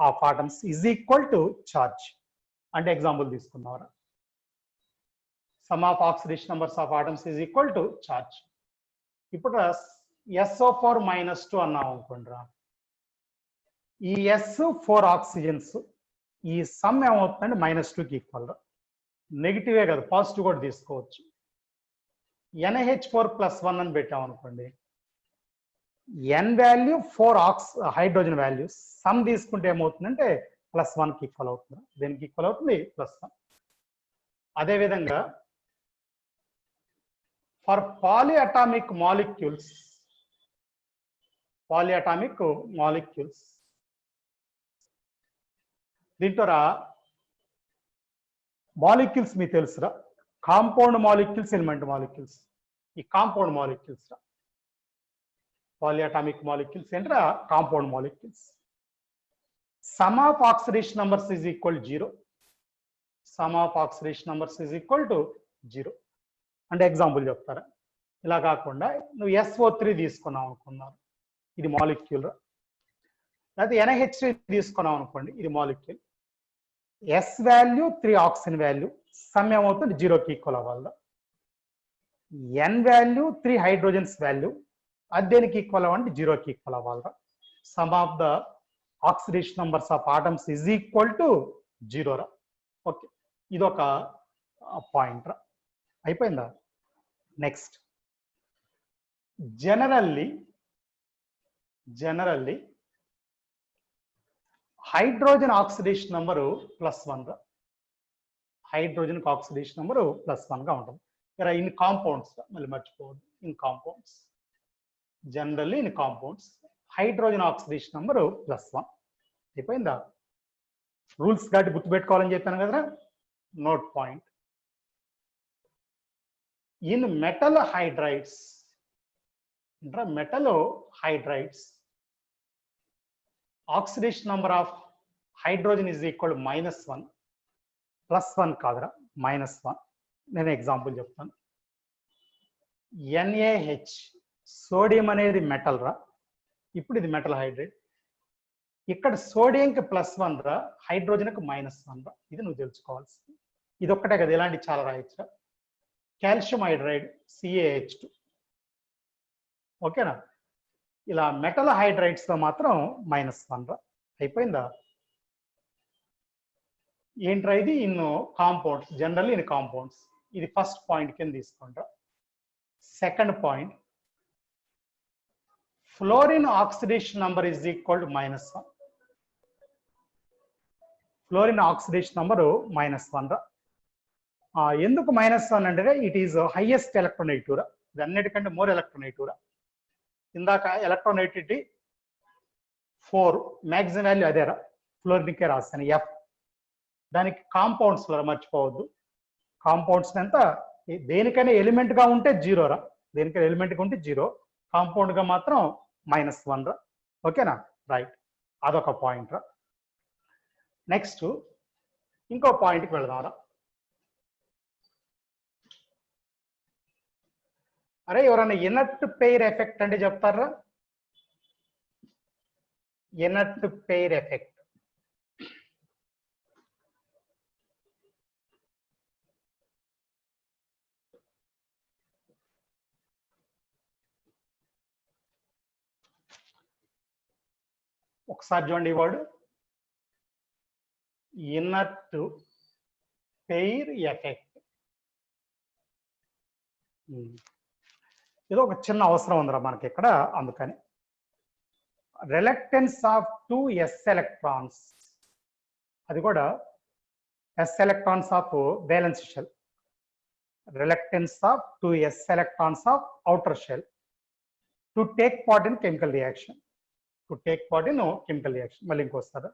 of atoms is equal to charge. అంటే ఎగ్జాంపుల్ తీసుకున్నారా, some of oxidation numbers of atoms is equal to charge. ఇప్పుడు SO4-2 అన్నాం అనుకోండిరా, ఈ S4 oxygens ఈ some ఏమవుతుందంటే -2కి equal రా. నెగిటివే కదా, పాజిటివ్ కూడా తీసుకోవచ్చు. NaH4+1 అని పెట్టాం అనుకోండి, N value 4 hydrogen values some తీసుకుంటే ఏమవుతుందంటే +1కి ఈక్వల్ అవుతుంది. దేనికి ఈక్వల్ అవుతుంది? +1. అదేవిధంగా ఫర్ పాలీఅటామిక్ మాలిక్యూల్స్ దీంట్లో మాలిక్యూల్స్ మీకు తెలుసురా, కాంపౌండ్ మాలిక్యూల్స్, ఎలిమెంట్ మాలిక్యూల్స్. ఈ కాంపౌండ్ మాలిక్యూల్స్ రా, పాలీఅటామిక్ మాలిక్యూల్స్ ఏంట్రా compound molecules. Sum of oxidation numbers is equal to 0. Sum of oxidation numbers is equal to 0. అంటే ఎగ్జాంపుల్ చెప్తారా, ఇలా కాకుండా నువ్వు SO3 తీసుకున్నావు అనుకున్నారు, ఇది మాలిక్యూల్. లేకపోతే NaH3 తీసుకున్నావు అనుకోండి, ఇది molecule. S value 3 oxygen value some ఏమవుతుంది? 0కి ఈక్వల్ అవ్వాలి. N వాల్యూ 3 హైడ్రోజన్స్ వాల్యూ అది దేనికి ఈక్వల్ అవ్వాలంటే 0కి ఈక్వల్ అవ్వాలి. Some of the oxidation numbers of atoms is equal to 0 రా. ఓకే, ఇదొక పాయింట్ రా. అయిపోయిందా? Next, generally hydrogen oxidation number +1 రా. హైడ్రోజన్ ఆక్సిడేషన్ నంబరు +1గా ఉంటుంది. ఇక్కడ ఇన్ కాంపౌండ్స్, మళ్ళీ మర్చిపోవద్దు, in compounds. Generally in compounds hydrogen oxidation number +1. అయిపోయిందా? రూల్స్ కాబట్టి గుర్తుపెట్టుకోవాలని చెప్పాను కదరా. Note point, in metal hydrides oxidation number of hydrogen is equal to -1. +1 కాదురా, -1. నేను ఎగ్జాంపుల్ చెప్తాను. NaH, సోడియం అనేది మెటల్ రా. ఇప్పుడు ఇది మెటల్ హైడ్రైడ్. ఇక్కడ సోడియంకి +1 రా, హైడ్రోజన్కి -1 రా. ఇది నువ్వు తెలుసుకోవాల్సింది. ఇది ఒక్కటే కదా, ఇలాంటి చాలా రాయొచ్చు. Calcium hydride CaH2. ఓకేనా? ఇలా మెటల్ హైడ్రైడ్స్ లో మాత్రం -1 రా. అయిపోయిందా? ఏంట్రా ఇది? In compounds, generally in compounds. ఇది ఫస్ట్ పాయింట్ కింద తీసుకుంటా. Second point, fluorine oxidation number is equal to -1. Fluorine oxidation number -1 రా. ఎందుకు -1 అంటే ఇట్ ఈస్ హైయెస్ట్ ఎలక్ట్రోనెగటివ్ రా. ఇది అన్నిటికంటే మోర్ ఎలక్ట్రోనెగటివ్ రా. ఇందాక ఎలక్ట్రోనెగటివిటీ 4, మ్యాక్సిమం వాల్యూ అదేరా, ఫ్లోరిన్కే రాస్తాను F. దానికి కాంపౌండ్స్ లో మర్చిపోవద్దు, కాంపౌండ్స్ ఎంత దేనికైనా ఎలిమెంట్ గా ఉంటే జీరో రా, దేనికైనా ఎలిమెంట్ గా ఉంటే జీరో, కాంపౌండ్ గా మాత్రం -1 రా. ఓకేనా, రైట్, అదొక పాయింట్ రా. నెక్స్ట్ ఇంకో పాయింట్కి వెళదాం రా. అరే ఎవరన్నా ఇనర్ట్ పెయిర్ ఎఫెక్ట్ అంటే చెప్తారా? ఇనర్ట్ పెయిర్ ఎఫెక్ట్ ఒకసారి చూడండి, ఈ వర్డ్ ఇనర్ట్ పెయిర్ ఎఫెక్ట్. ఏదో ఒక చిన్న అవసరం ఉందిరా మనకి ఇక్కడ, అందుకని రిలక్టెన్స్ ఆఫ్ 2 s ఎలక్ట్రాన్స్, అది కూడా s electrons of valence shell, reluctance of 2 s electrons of outer shell to take part in chemical reaction, to take part in chemical reaction. మళ్ళీ ఇంకోస్తారు,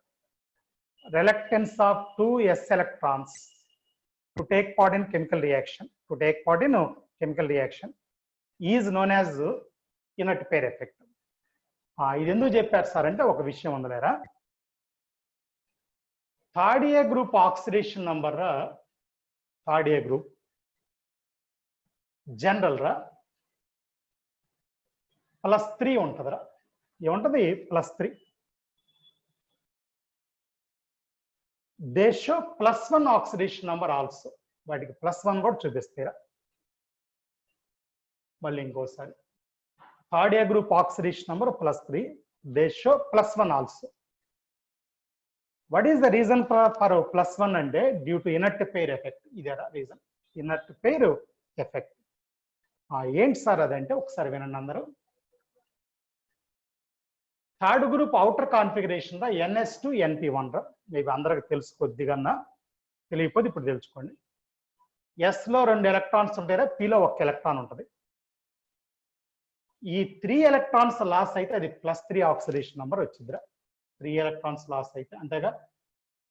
reluctance of 2 s electrons to take part in chemical reaction, to take part in chemical reaction is known as inert pair effect. ఇది ఎందుకు చెప్పారు sir అంటే ఒక విషయం ఉందిలేరా, third A group oxidation number రా, థర్డ్ ఏ గ్రూప్ జనరల్ రా +3 ఉంటుందిరా. ఏముంటది? +3. They show +1 oxidation number also, వాటికి +1 కూడా చూపిస్తారా. మళ్ళీ ఇంకోసారి, third A group oxidation number +3, they show +1 also. What is the reason for +1 అంటే due to inert pair effect. Idera reason, inert pair effect. ఏంటి సార్ అదంటే ఒకసారి వినండి అందరూ. థర్డ్ గ్రూప్ అవుటర్ కాన్ఫిగరేషన్ రా NS2 NP1 రా, మీకు అందరికి తెలుసు, కొద్దిగా తెలియకపోతే ఇప్పుడు తెలుసుకోండి. S లో 2 ఎలక్ట్రాన్స్ ఉంటాయిరా, P లో 1 ఎలక్ట్రాన్ ఉంటుంది. ఈ 3 ఎలక్ట్రాన్స్ లాస్ అయితే అది +3 ఆక్సిడేషన్ నంబర్ వచ్చిందిరా. 3 ఎలక్ట్రాన్స్ లాస్ అయితే, అంతేగా,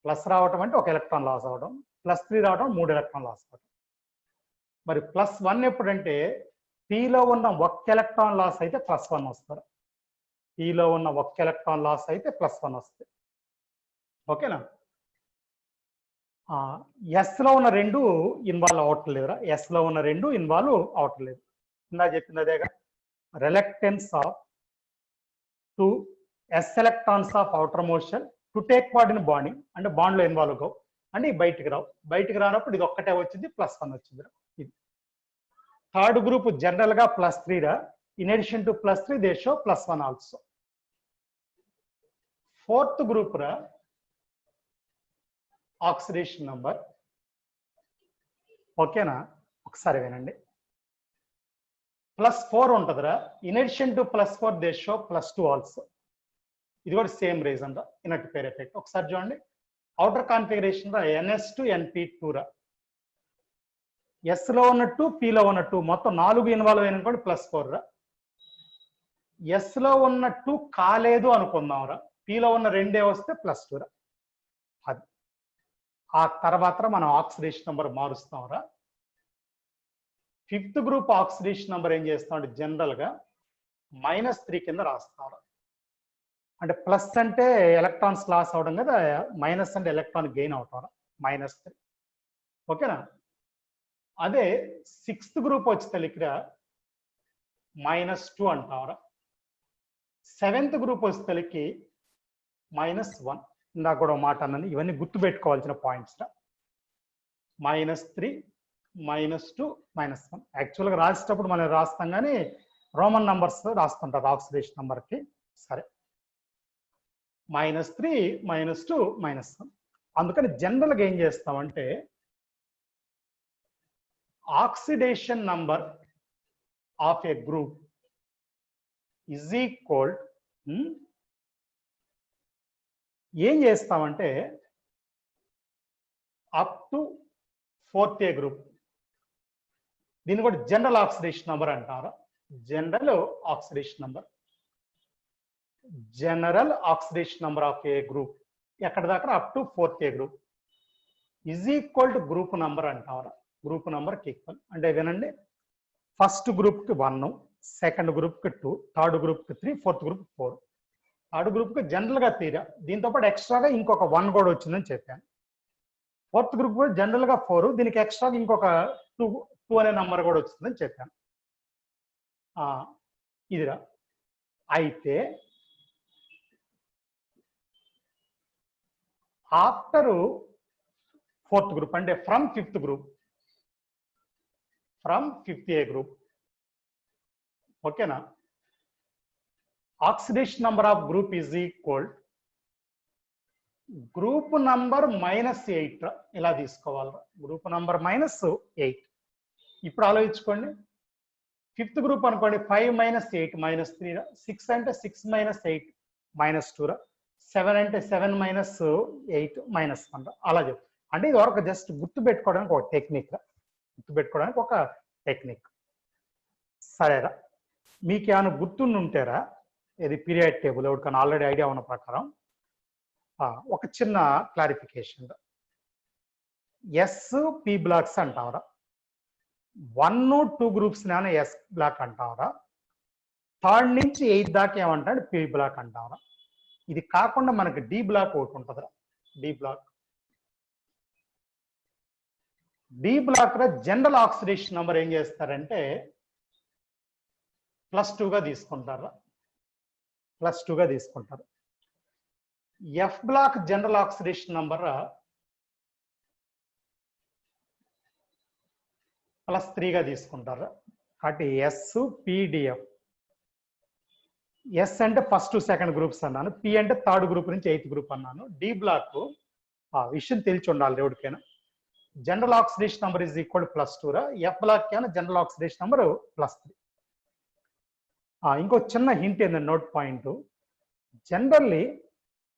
ప్లస్ రావటం అంటే 1 ఎలక్ట్రాన్ లాస్ అవడం, +3 రావడం 3 ఎలక్ట్రాన్ లాస్ అవడం. మరి +1 ఎప్పుడంటే Pలో ఉన్న 1 ఎలక్ట్రాన్ లాస్ అయితే +1 వస్తారు, Pలో ఉన్న 1 ఎలక్ట్రాన్ లాస్ అయితే +1 వస్తుంది. ఓకేనా, S లో ఉన్న 2 ఇన్వాల్వ్ అవట్లేదురా, S లో ఉన్న 2 ఇన్వాల్వ్ అవట్లేదు. ఇందా చెప్పింది అదేగా, reluctance of 2 s electrons of outermost shell to take part in bonding, అంటే బాండ్ లో ఇన్వాల్వ్ కావు అంటే బయటికి రావు. బయటికి రానప్పుడు ఇది ఒక్కటే వచ్చింది, +1 వచ్చింది. ఇది థర్డ్ గ్రూప్ జనరల్ గా +3 రా, in addition to +3 they show +1 also. Fourth group రా ఆక్సిడేషన్ నంబర్, ఓకేనా, ఒకసారి వినండి. +4 ఉంటుందిరా, in addition to +4 they show +2 also. ఇది కూడా సేమ్ రీజన్ రా, ఇనర్ట్ పెయిర్ ఎఫెక్ట్. ఒకసారి చూడండి, అవుటర్ కాన్ఫిగరేషన్ రా NS2 NP2 రా, S లో ఉన్న 2 P లో ఉన్న 2 మొత్తం 4 ఇన్వాల్వ్ అయిన కూడా +4 రా. S లో ఉన్న 2 కాలేదు అనుకుందాం రా, P లో ఉన్న 2 వస్తే +2 రా. అది ఆ తర్వాత మనం ఆక్సిడేషన్ నెంబర్ మారుస్తాం రా. ఫిఫ్త్ గ్రూప్ ఆక్సిడేషన్ నెంబర్ ఏం చేస్తాం అంటే జనరల్ గా -3 కింద రాస్తాం. అంటే ప్లస్ అంటే ఎలక్ట్రాన్స్ లాస్ అవడం కదా, మైనస్ అంటే ఎలక్ట్రాన్ గెయిన్ అవటం, -3. ఓకేనా, అదే సిక్స్త్ గ్రూప్ వచ్చి ఇక్కడ -2 అంటారా. సెవెంత్ గ్రూప్ వచ్చేసరికి -1. ఇందాక కూడా మాట అన్నాను, ఇవన్నీ గుర్తు పెట్టుకోవాల్సిన పాయింట్స్. -3, -2, -1. యాక్చువల్గా రాసేటప్పుడు మనం రాస్తాం కానీ రోమన్ నంబర్స్ రాస్తుంటారు ఆక్సిడేషన్ నంబర్కి. సరే, -3, -2, -1. అందుకని జనరల్గా ఏం చేస్తామంటే oxidation number of A group is equal, ఏం చేస్తామంటే up to 4th A group, దీన్ని కూడా జనరల్ ఆక్సిడేషన్ నంబర్ అంటారు. General oxidation number, general oxidation number of A group ఎక్కడ దాకా up to 4th A group is equal to group number అంటారు. Group నంబర్కి equal. అంటే వినండి, ఫస్ట్ గ్రూప్కి 1, సెకండ్ గ్రూప్కి 2, థర్డ్ గ్రూప్కి 3, ఫోర్త్ గ్రూప్ 4. థర్డ్ గ్రూప్కి జనరల్గా 3, దీంతో పాటు ఎక్స్ట్రాగా ఇంకొక 1 కూడా వచ్చిందని చెప్పాను. ఫోర్త్ గ్రూప్ కూడా జనరల్గా 4, దీనికి ఎక్స్ట్రాగా ఇంకొక 2 అనే నంబర్ కూడా వచ్చిందని చెప్పాను. ఇదిరా. అయితే ఆఫ్టర్ ఫోర్త్ గ్రూప్ అంటే from fifth group, from fifth A group, ఓకేనా, oxidation number of group is equal group number -8. ఇలా తీసుకోవాలి, గ్రూప్ నంబర్ -8. ఇప్పుడు ఆలోచించుకోండి, ఫిఫ్త్ గ్రూప్ అనుకోండి, 5 - 8 -3, 6 అంటే 6 - 8 -2, 7 అంటే 7 - 8 -1. అలా చెప్పు. అంటే ఇది వరకు జస్ట్ గుర్తు పెట్టుకోవడానికి ఒక టెక్నిక్, గుర్తుపెట్టుకోవడానికి ఒక టెక్నిక్. సరేరా, మీకు ఏమైనా గుర్తుండుంటేరా ఇది పీరియడ్ టేబుల్ ఎవరికైనా ఆల్రెడీ ఐడియా ఉన్న ప్రకారం ఒక చిన్న క్లారిఫికేషన్. SP బ్లాక్స్ అంటావరా, 1, 2 గ్రూప్స్ నాన్న S బ్లాక్ అంటావరా, 3rd నుంచి 8th దాకా ఏమంటాడు P బ్లాక్ అంటావరా. ఇది కాకుండా మనకి D బ్లాక్ ఒకటి ఉంటుందిరా, D బ్లాక్. D బ్లాక్ లో జనరల్ ఆక్సిడేషన్ నంబర్ ఏం చేస్తారంటే +2గా తీసుకుంటారు, +2గా తీసుకుంటారు. F block general oxidation number +3గా తీసుకుంటారు. కాబట్టి SPDF. S అంటే ఫస్ట్ సెకండ్ గ్రూప్స్ అన్నాను, P అంటే థర్డ్ గ్రూప్ నుంచి 8th గ్రూప్ అన్నాను. D బ్లాక్ విషయం తెలిసి ఉండాలి ఎవరికైనా, general oxidation number is equal +2 రా. F బ్లాక్ ఏమైనా జనరల్ ఆక్సిడేషన్ నంబర్ +3. ఇంకో చిన్న హింట్ ఏంటంటే note point, generally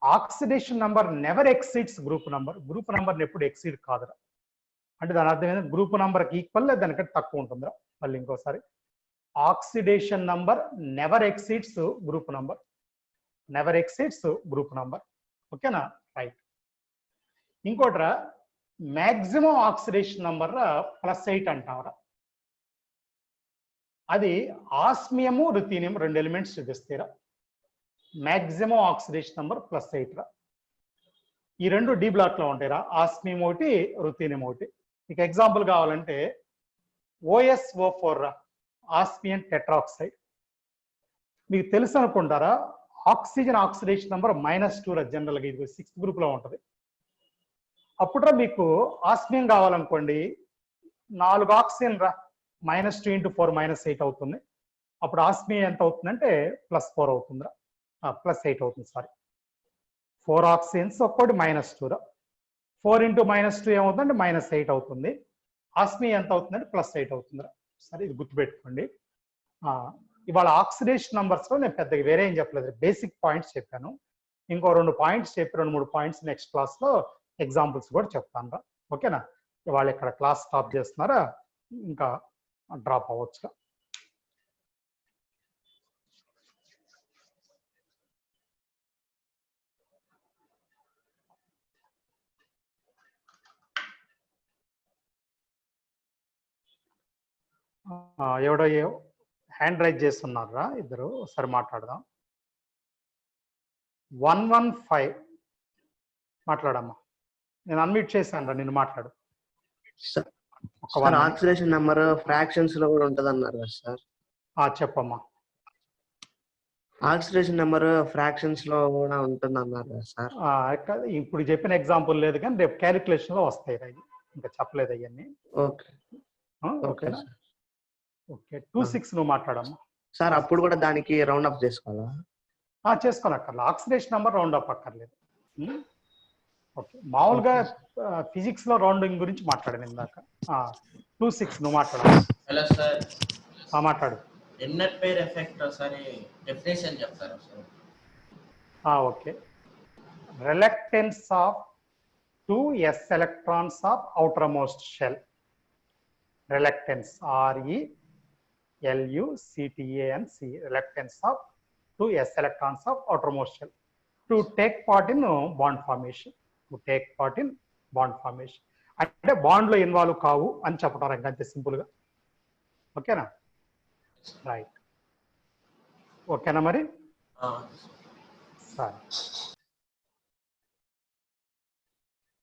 oxidation number never exceeds group number. Group నంబర్ని ఎప్పుడు ఎక్సీడ్ కాదురా. అంటే దాని అర్థం ఏంటంటే గ్రూప్ నంబర్కి ఈక్వల్ లేదా దానికంటే తక్కువ ఉంటుందిరా. మళ్ళీ ఇంకోసారి, oxidation number never exceeds group number, never exceeds group number. ఓకేనా, రైట్. ఇంకోటిరా, మ్యాక్సిమం ఆక్సిడేషన్ నంబర్ +8 అంటాంరా. అది ఆస్మియము రుథీనియం 2 ఎలిమెంట్స్ చూపిస్తారా. మ్యాక్సిమం ఆక్సిడేషన్ నంబర్ +8 రా. ఈ రెండు D బ్లాక్ లో ఉంటాయిరా, ఆస్మియం ఒకటి, రుథీనియం ఒకటి. మీకు ఎగ్జాంపుల్ కావాలంటే OSO4 రా, ఆస్మియం టెట్రాక్సైడ్. మీకు తెలుసు అనుకుంటారా, ఆక్సిజన్ ఆక్సిడేషన్ నంబర్ -2 రా జనరల్గా, ఇది 6th గ్రూప్ లో ఉంటుంది. అప్పుడురా మీకు ఆస్మియం కావాలనుకోండి, 4 ఆక్సిజన్ రా, -2 × 4 -8 అవుతుంది. అప్పుడు ఆస్మియం ఎంత అవుతుందంటే +4 అవుతుందిరా, +8 అవుతుంది, సారీ. 4 ఆక్సిజన్స్ ఒక్కటి -2 రా, 4 × -2 ఏమవుతుందంటే -8 అవుతుంది. ఆస్మియం ఎంత అవుతుందంటే +8 అవుతుందిరా. సరే, ఇది గుర్తుపెట్టుకోండి. ఇవాళ ఆక్సిడేషన్ నంబర్స్ లో నేను పెద్దగా వేరే ఏం చెప్పలేదు, బేసిక్ పాయింట్స్ చెప్పాను. ఇంకో 2 పాయింట్స్ చెప్పి 2-3 పాయింట్స్ నెక్స్ట్ క్లాస్ లో ఎగ్జాంపుల్స్ కూడా చెప్తాను రా. ఓకేనా, ఇవాళ ఇక్కడ క్లాస్ స్టాప్ చేస్తున్నారా, ఇంకా డ్రాప్ అవ్వచ్చు. ఎవడో హ్యాండ్ రైజ్ చేస్తున్నారా ఇద్దరు, ఒకసారి మాట్లాడదాం. 115 మాట్లాడమ్మా, నేను అన్మ్యూట్ చేశాను రా, నేను మాట్లాడు. సార్, ఆక్సిడేషన్ నెంబర్ ఫ్రాక్షన్స్ లో కూడా ఉంటది అన్నారు కదా సార్. చెప్పమ్మా. ఆక్సిడేషన్ నెంబర్ ఫ్రాక్షన్స్ లో కూడా ఉంటుంది అన్నారు కదా సార్. ఇప్పుడు చెప్పిన ఎగ్జాంపుల్ లేదు కానీ రేపు క్యాలిక్యులేషన్ లో వస్తాయి రా, ఇంకా చెప్పలేదు అవన్నీ. ఓకే, ఓకేనా. ఓకే, 26 నువ్వు మాట్లాడమ్మా. సార్, అప్పుడు కూడా దానికి రౌండ్ అప్ చేసుకోవాలా? చేసుకోనక్కర్లేదు, ఆక్సిడేషన్ నెంబర్ రౌండ్ అప్ అక్కర్లేదు. ఓకే, మామూలుగా ఫిజిక్స్ లో రౌండింగ్ గురించి మాట్లాడాను ఇందాక. 26 నువ్వు మాట్లాడాలి. హలో సార్, మాట్లాడు. ఇన్నర్ పేర్ ఎఫెక్ట్ ఒకసారి డెఫినేషన్ చెప్తారా sir? Okay, reluctance of 2 s electrons of outermost shell. Reluctance, RELUCTANC, reluctance of 2 s electrons of outermost shell to take part in bond formation. To take part in bond formation. అంటే బాండ్లో involve కావు అని చెప్పడం ఇంకా అంతే సింపుల్గా. ఓకేనా? Right. ఓకేనా మరి? ఆ. సరే.